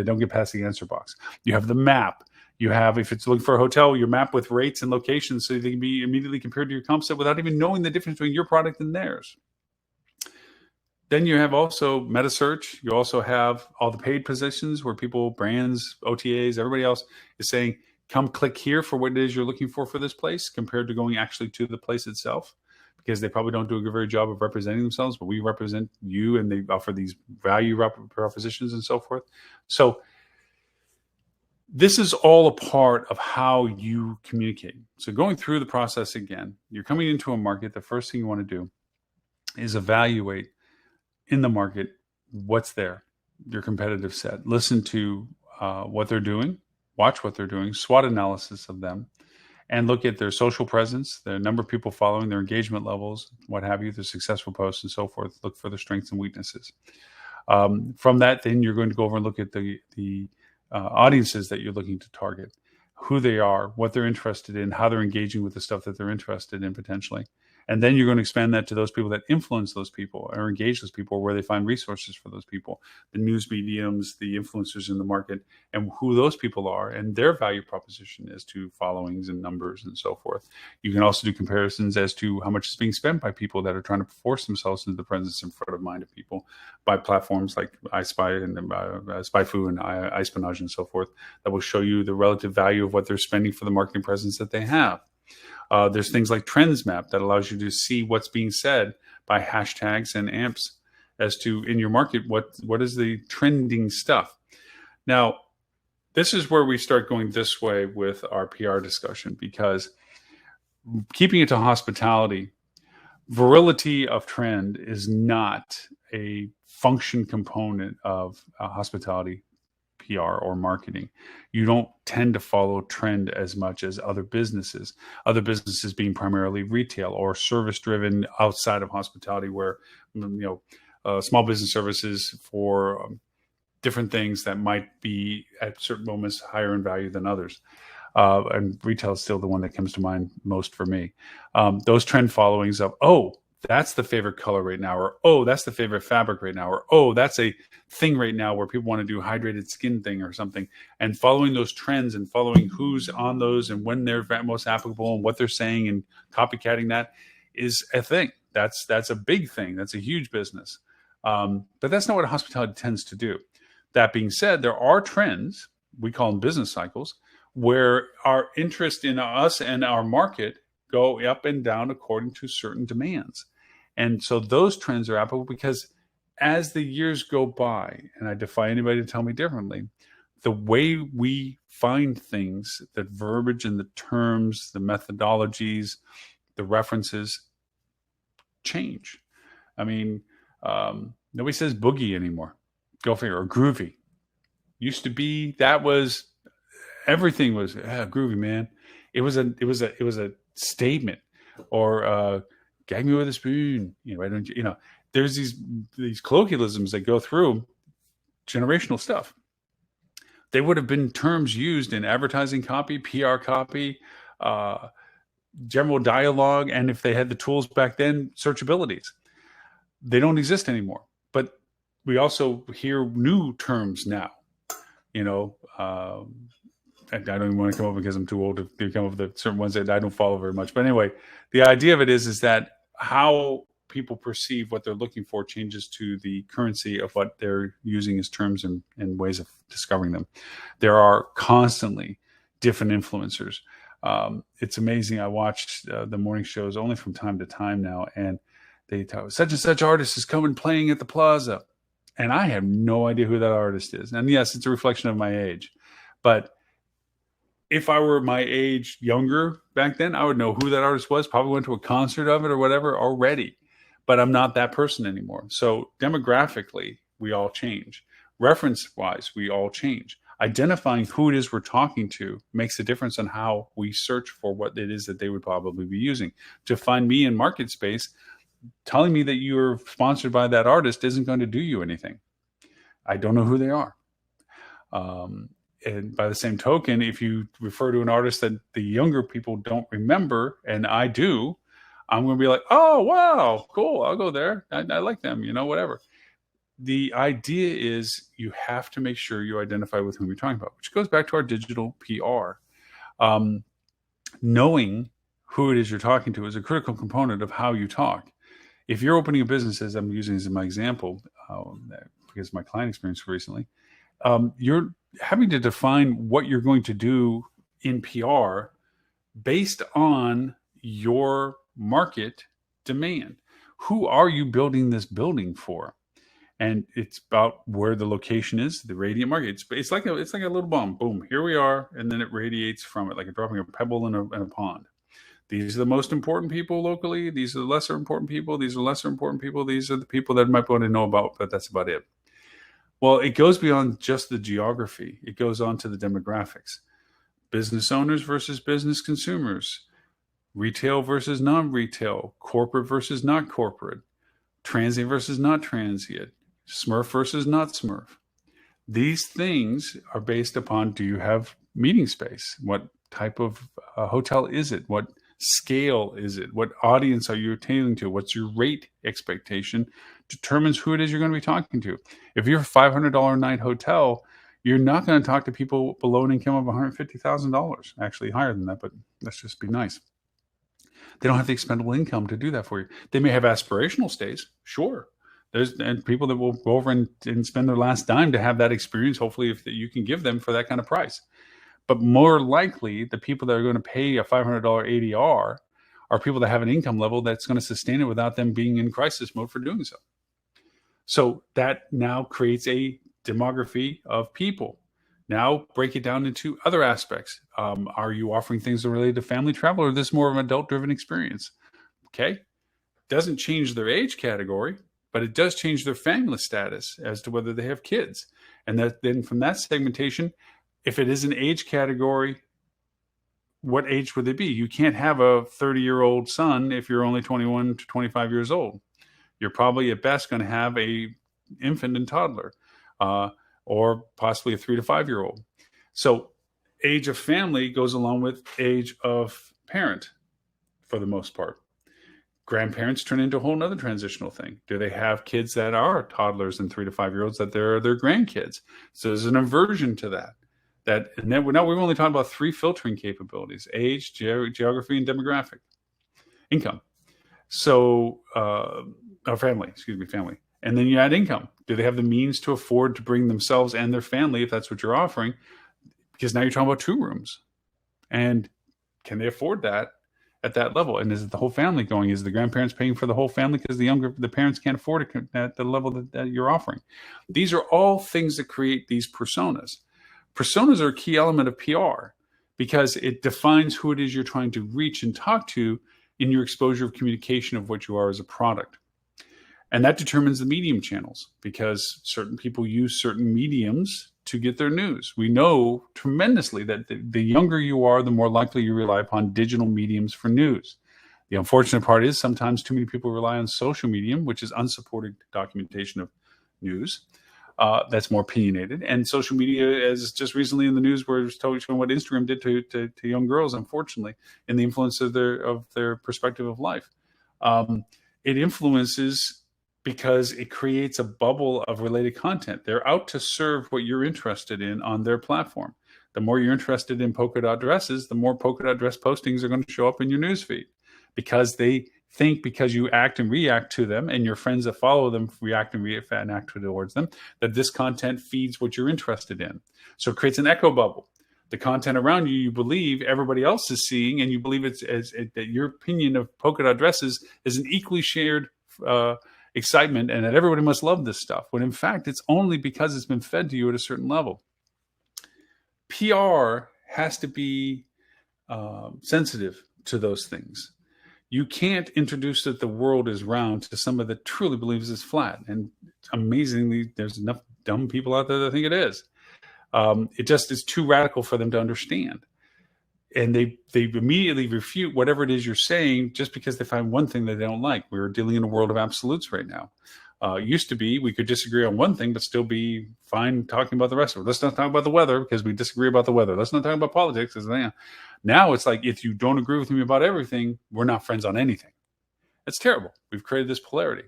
don't get past the answer box. You have the map. You have, if it's looking for a hotel, your map with rates and locations so they can be immediately compared to your comp set without even knowing the difference between your product and theirs. Then you have also meta search. You also have all the paid positions where people, brands, OTAs, everybody else is saying, come click here for what it is you're looking for this place compared to going actually to the place itself, because they probably don't do a very job of representing themselves, but we represent you and they offer these value propositions and so forth. So this is all a part of how you communicate. So going through the process again, you're coming into a market. The first thing you want to do is evaluate in the market what's there, your competitive set. Listen to what they're doing. Watch what they're doing, SWOT analysis of them, and look at their social presence, the number of people following, their engagement levels, what have you, their successful posts and so forth. Look for their strengths and weaknesses. From that, then you're going to go over and look at the audiences that you're looking to target, who they are, what they're interested in, how they're engaging with the stuff that they're interested in potentially. And then you're going to expand that to those people that influence those people or engage those people, where they find resources for those people, the news mediums, the influencers in the market, and who those people are and their value proposition as to followings and numbers and so forth. You can also do comparisons as to how much is being spent by people that are trying to force themselves into the presence and front of mind of people by platforms like iSpy and SpyFu and iSpionage and so forth, that will show you the relative value of what they're spending for the marketing presence that they have. There's things like Trends Map that allows you to see what's being said by hashtags and amps as to, in your market, what is the trending stuff. Now, this is where we start going this way with our PR discussion, because keeping it to hospitality, virility of trend is not a function component of hospitality PR or marketing. You don't tend to follow trend as much as other businesses being primarily retail or service driven outside of hospitality, where small business services for different things that might be at certain moments higher in value than others. And retail is still the one that comes to mind most for me. Those trend followings of, oh, that's the favorite color right now, or, oh, that's the favorite fabric right now, or, oh, that's a thing right now where people want to do hydrated skin thing or something, and following those trends and following who's on those and when they're most applicable and what they're saying and copycatting that is a thing. That's a big thing. That's a huge business. But that's not what hospitality tends to do. That being said, there are trends, we call them business cycles, where our interest in us and our market go up and down according to certain demands. And so those trends are applicable because as the years go by, and I defy anybody to tell me differently, the way we find things, the verbiage and the terms, the methodologies, the references change. I mean, nobody says boogie anymore. Go figure. Or groovy. Used to be, that was, everything was groovy, man. It was a statement. Or gag me with a spoon. Why don't you? There's these colloquialisms that go through generational stuff. They would have been terms used in advertising copy, PR copy, general dialogue, and if they had the tools back then, searchabilities. They don't exist anymore. But we also hear new terms now. I don't even want to come up because I'm too old to come up with certain ones that I don't follow very much. But anyway, the idea of it is that how people perceive what they're looking for changes to the currency of what they're using as terms and ways of discovering them. There are constantly different influencers. It's amazing. I watched the morning shows only from time to time now, and they tell such and such artist is coming playing at the plaza. And I have no idea who that artist is. And yes, it's a reflection of my age. But if I were my age younger back then, I would know who that artist was, probably went to a concert of it or whatever already. But I'm not that person anymore. So demographically, we all change. Reference-wise, we all change. Identifying who it is we're talking to makes a difference on how we search for what it is that they would probably be using. To find me in market space, telling me that you're sponsored by that artist isn't going to do you anything. I don't know who they are. And by the same token, if you refer to an artist that the younger people don't remember, and I do, I'm going to be like, oh, wow, cool. I'll go there. I like them, whatever. The idea is you have to make sure you identify with whom you're talking about, which goes back to our digital PR. Knowing who it is you're talking to is a critical component of how you talk. If you're opening a business, as I'm using as my example, because of my client experience recently, you're having to define what you're going to do in PR based on your market demand. Who are you building this building for? And it's about where the location is, the radiant market. It's like a little bomb. Boom, here we are, and then it radiates from it, like dropping a pebble in a pond. These are the most important people locally. These are the lesser important people. These are lesser important people. These are the people that might want to know about, but that's about it. Well, it goes beyond just the geography. It goes on to the demographics. Business owners versus business consumers. Retail versus non-retail. Corporate versus not corporate. Transient versus not transient. Smurf versus not Smurf. These things are based upon, do you have meeting space? What type of hotel is it? What scale is it? What audience are you attaining to? What's your rate expectation? Determines who it is you're going to be talking to. If you're a $500 a night hotel, you're not going to talk to people below an income of $150,000. Actually higher than that, but let's just be nice. They don't have the expendable income to do that for you. They may have aspirational stays, sure. There's and people that will go over and spend their last dime to have that experience, hopefully, if you can give them for that kind of price. But more likely, the people that are going to pay a $500 ADR are people that have an income level that's going to sustain it without them being in crisis mode for doing so. So that now creates a demography of people. Now break it down into other aspects. Are you offering things related to family travel, or is this more of an adult-driven experience? Okay. Doesn't change their age category, but it does change their family status as to whether they have kids. And that then from that segmentation, if it is an age category, what age would they be? You can't have a 30-year-old son if you're only 21 to 25 years old. You're probably at best going to have a infant and toddler, or possibly a 3 to 5-year-old. So age of family goes along with age of parent for the most part. Grandparents turn into a whole other transitional thing. Do they have kids that are toddlers and 3 to 5-year-olds that they're their grandkids? So there's an aversion to that. And then now we're only talking about 3 filtering capabilities: age, geography, and demographic. Income. So, family. And then you add income. Do they have the means to afford to bring themselves and their family, if that's what you're offering? Because now you're talking about 2 rooms. And can they afford that at that level? And is it the whole family going? Is the grandparents paying for the whole family because the parents can't afford it at the level that you're offering? These are all things that create these personas. Personas are a key element of PR because it defines who it is you're trying to reach and talk to in your exposure of communication of what you are as a product. And that determines the medium channels, because certain people use certain mediums to get their news. We know tremendously that the younger you are, the more likely you rely upon digital mediums for news. The unfortunate part is sometimes too many people rely on social medium, which is unsupported documentation of news. That's more opinionated. And social media, as just recently in the news, where it was showing what Instagram did to young girls, unfortunately, in the influence of their perspective of life. It influences because it creates a bubble of related content. They're out to serve what you're interested in on their platform. The more you're interested in polka dot dresses, the more polka dot dress postings are going to show up in your newsfeed, because they think because you act and react to them, and your friends that follow them react and act towards them, that this content feeds what you're interested in. So it creates an echo bubble. The content around you, you believe everybody else is seeing, and you believe that your opinion of polka dot dresses is an equally shared excitement, and that everybody must love this stuff, when in fact it's only because it's been fed to you at a certain level. PR has to be sensitive to those things. You can't introduce that the world is round to somebody that truly believes it's flat. And amazingly, there's enough dumb people out there that think it is. It just is too radical for them to understand. And they immediately refute whatever it is you're saying just because they find one thing that they don't like. We're dealing in a world of absolutes right now. Used to be we could disagree on one thing but still be fine talking about the rest of it. Let's not talk about the weather because we disagree about the weather. Let's not talk about politics. Now it's like, if you don't agree with me about everything, we're not friends on anything. That's terrible. We've created this polarity.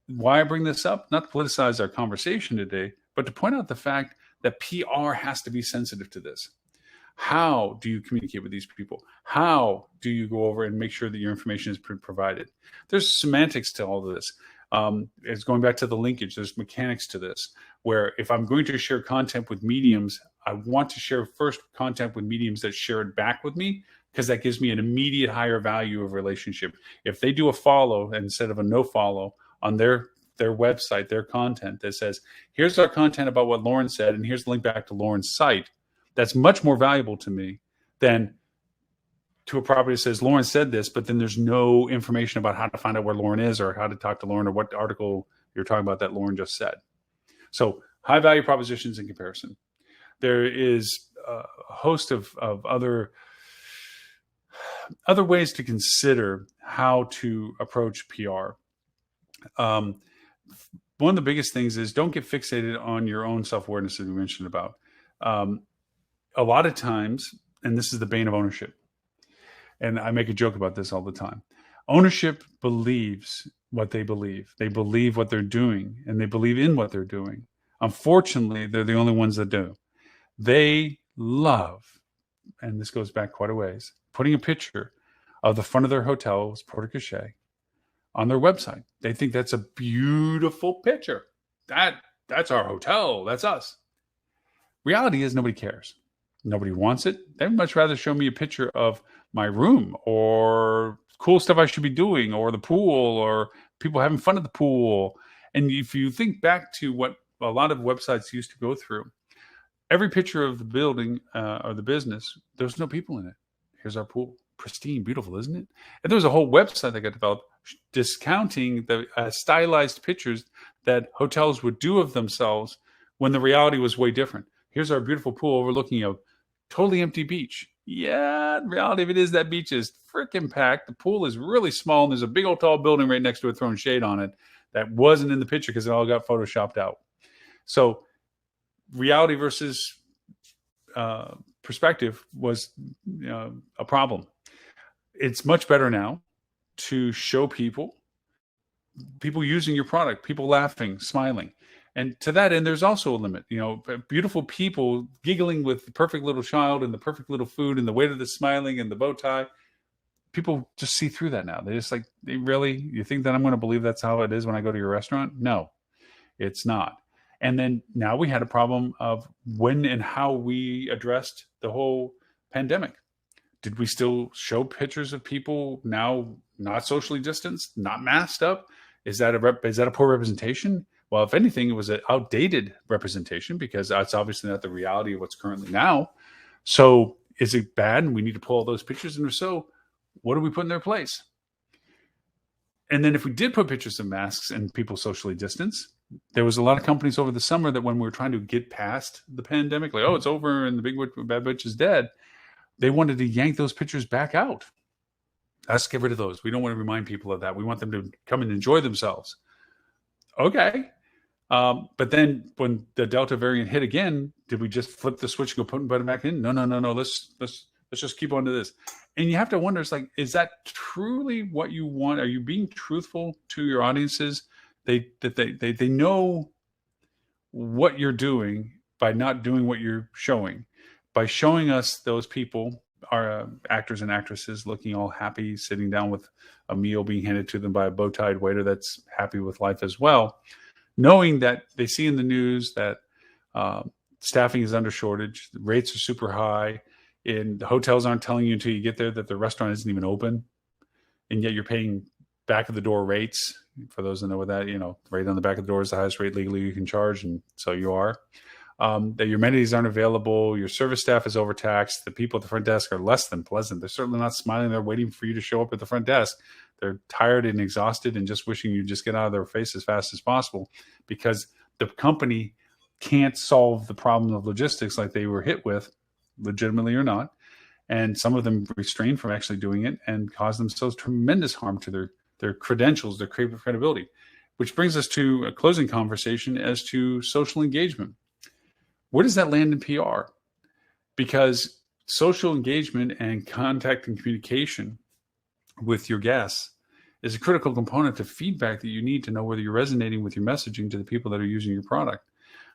Why I bring this up? Not to politicize our conversation today, but to point out the fact that PR has to be sensitive to this. How do you communicate with these people? How do you go over and make sure that your information is provided? There's semantics to all of this. It's going back to the linkage. There's mechanics to this, where if I'm going to share content with mediums, I want to share first content with mediums that share it back with me, because that gives me an immediate higher value of relationship. If they do a follow instead of a no follow on their website, their content that says, here's our content about what Loren said, and here's the link back to Loren's site, that's much more valuable to me than to a property that says Loren said this, but then there's no information about how to find out where Loren is, or how to talk to Loren, or what article you're talking about that Loren just said. So high value propositions in comparison. There is a host of other ways to consider how to approach PR. one of the biggest things is don't get fixated on your own self-awareness, as we mentioned about. A lot of times, and this is the bane of ownership, and I make a joke about this all the time. Ownership believes what they believe. They believe what they're doing, and they believe in what they're doing. Unfortunately, they're the only ones that do. They love, and this goes back quite a ways, putting a picture of the front of their hotel's porte-cochere on their website. They think that's a beautiful picture. That's our hotel. That's us. Reality is nobody cares. Nobody wants it. They'd much rather show me a picture of my room or cool stuff I should be doing or the pool or people having fun at the pool. And if you think back to what a lot of websites used to go through, every picture of the building or the business, there's no people in it. Here's our pool. Pristine, beautiful, isn't it? And there was a whole website that got developed discounting the stylized pictures that hotels would do of themselves when the reality was way different. Here's our beautiful pool overlooking a totally empty beach. Yeah, the reality of it is that beach is freaking packed. The pool is really small, and there's a big old tall building right next to it throwing shade on it that wasn't in the picture because it all got photoshopped out. So reality versus perspective was a problem. It's much better now to show people using your product, people laughing, smiling. And to that end, there's also a limit. Beautiful people giggling with the perfect little child and the perfect little food and the waiter that's smiling and the bow tie. People just see through that now. They're just like, you think that I'm going to believe that's how it is when I go to your restaurant? No, it's not. And then now we had a problem of when and how we addressed the whole pandemic. Did we still show pictures of people now not socially distanced, not masked up? Is that a poor representation? Well, if anything, it was an outdated representation because that's obviously not the reality of what's currently now. So is it bad and we need to pull all those pictures? And if so, what do we put in their place? And then if we did put pictures of masks and people socially distance, there was a lot of companies over the summer that when we were trying to get past the pandemic, like, oh, it's over and the big bad bitch is dead, they wanted to yank those pictures back out. Let's get rid of those. We don't want to remind people of that. We want them to come and enjoy themselves. Okay. But then when the Delta variant hit again, did we just flip the switch and go put it back in? No. Let's just keep on to this. And you have to wonder, it's like, is that truly what you want? Are you being truthful to your audiences? They know what you're doing by not doing what you're showing. By showing us those people, our actors and actresses looking all happy, sitting down with a meal being handed to them by a bow-tied waiter that's happy with life as well, knowing that they see in the news that staffing is under shortage, the rates are super high, and the hotels aren't telling you until you get there that the restaurant isn't even open, and yet you're paying back of the door rates. For those that know what that, right on the back of the door is the highest rate legally you can charge, and so you are. That your amenities aren't available, your service staff is overtaxed, the people at the front desk are less than pleasant. They're certainly not smiling. They're waiting for you to show up at the front desk. They're tired and exhausted and just wishing you just get out of their face as fast as possible because the company can't solve the problem of logistics like they were hit with, legitimately or not. And some of them restrain from actually doing it and cause themselves tremendous harm to their credentials, their credibility, which brings us to a closing conversation as to social engagement. Where does that land in PR? Because social engagement and contact and communication with your guests is a critical component to feedback that you need to know whether you're resonating with your messaging to the people that are using your product.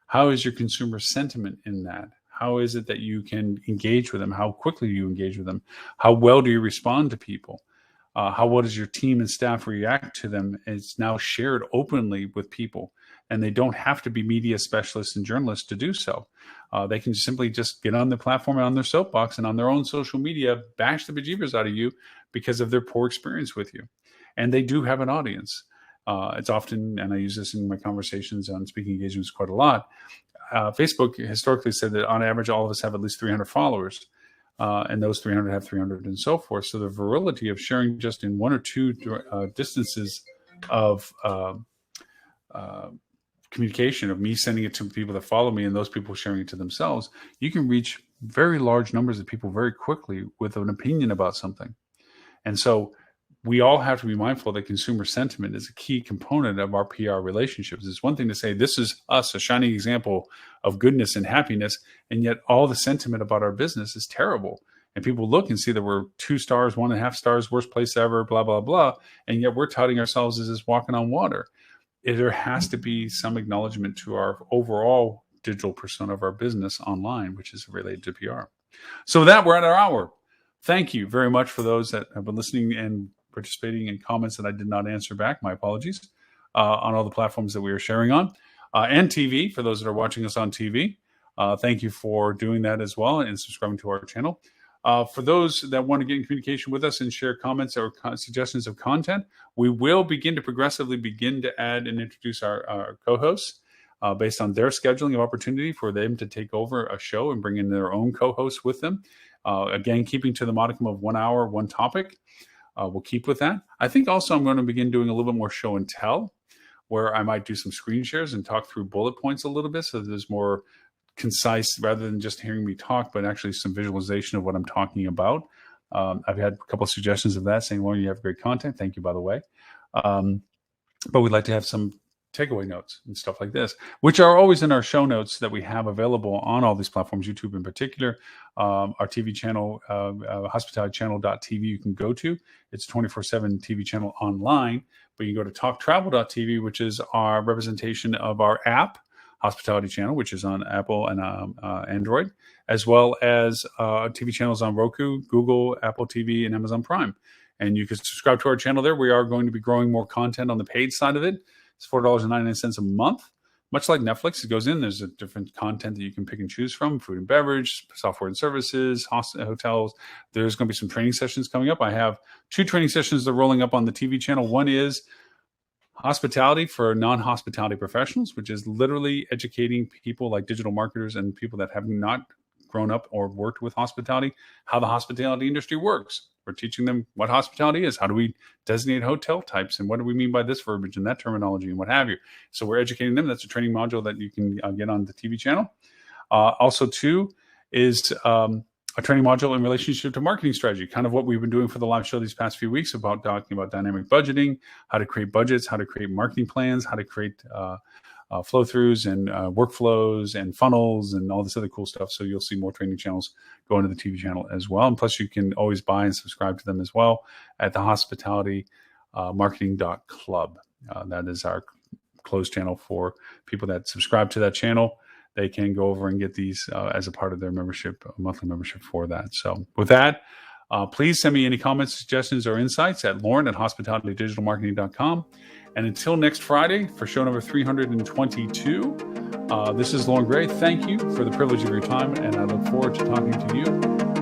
How is your consumer sentiment in that? How is it that you can engage with them? How quickly do you engage with them? How well do you respond to people? How well does your team and staff react to them? It's now shared openly with people, and they don't have to be media specialists and journalists to do so. They can simply just get on the platform and on their soapbox and on their own social media, bash the bejeebers out of you because of their poor experience with you. And they do have an audience. It's often, and I use this in my conversations on speaking engagements quite a lot, Facebook historically said that on average, all of us have at least 300 followers. And those 300 have 300 and so forth. So the virility of sharing just in one or two distances of communication, of me sending it to people that follow me and those people sharing it to themselves, you can reach very large numbers of people very quickly with an opinion about something. And so we all have to be mindful that consumer sentiment is a key component of our PR relationships. It's one thing to say, this is us, a shining example of goodness and happiness, and yet all the sentiment about our business is terrible. And people look and see that we're 2 stars, 1.5 stars, worst place ever, blah, blah, blah. And yet we're touting ourselves as just walking on water. There has to be some acknowledgement to our overall digital persona of our business online, which is related to PR. So with that, we're at our hour. Thank you very much for those that have been listening and participating in comments that I did not answer back. My apologies on all the platforms that we are sharing on and TV for those that are watching us on TV. Thank you for doing that as well and subscribing to our channel. For those that want to get in communication with us and share comments or suggestions of content, we will begin to progressively add and introduce our co-hosts based on their scheduling of opportunity for them to take over a show and bring in their own co-hosts with them. Again, keeping to the modicum of 1 hour, one topic. We'll keep with that. I think also I'm going to begin doing a little bit more show and tell, where I might do some screen shares and talk through bullet points a little bit so that there's more concise rather than just hearing me talk, but actually some visualization of what I'm talking about. I've had a couple of suggestions of that saying, Loren, you have great content. Thank you, by the way. But we'd like to have some takeaway notes and stuff like this, which are always in our show notes that we have available on all these platforms, YouTube in particular. Our TV channel, hospitalitychannel.tv, you can go to. It's 24/7 TV channel online, but you can go to talktravel.tv, which is our representation of our app, Hospitality Channel, which is on Apple and Android, as well as TV channels on Roku, Google, Apple TV, and Amazon Prime. And you can subscribe to our channel there. We are going to be growing more content on the paid side of it. It's $4.99 a month. Much like Netflix, it goes in. There's a different content that you can pick and choose from, food and beverage, software and services, hotels. There's going to be some training sessions coming up. I have 2 training sessions that are rolling up on the TV channel. One is hospitality for non-hospitality professionals, which is literally educating people like digital marketers and people that have not grown up or worked with hospitality, how the hospitality industry works. We're teaching them what hospitality is. How do we designate hotel types? And what do we mean by this verbiage and that terminology and what have you? So we're educating them. That's a training module that you can get on the TV channel. Also, too, is a training module in relationship to marketing strategy, kind of what we've been doing for the live show these past few weeks about talking about dynamic budgeting, how to create budgets, how to create marketing plans, how to create flow-throughs and workflows and funnels and all this other cool stuff. So you'll see more training channels go into the TV channel as well. And plus, you can always buy and subscribe to them as well at the hospitalitymarketing.club. That is our closed channel for people that subscribe to that channel. They can go over and get these as a part of their membership, monthly membership for that. So with that, please send me any comments, suggestions, or insights at Loren@hospitalitydigitalmarketing.com. And until next Friday for show number 322, this is Loren Gray. Thank you for the privilege of your time, and I look forward to talking to you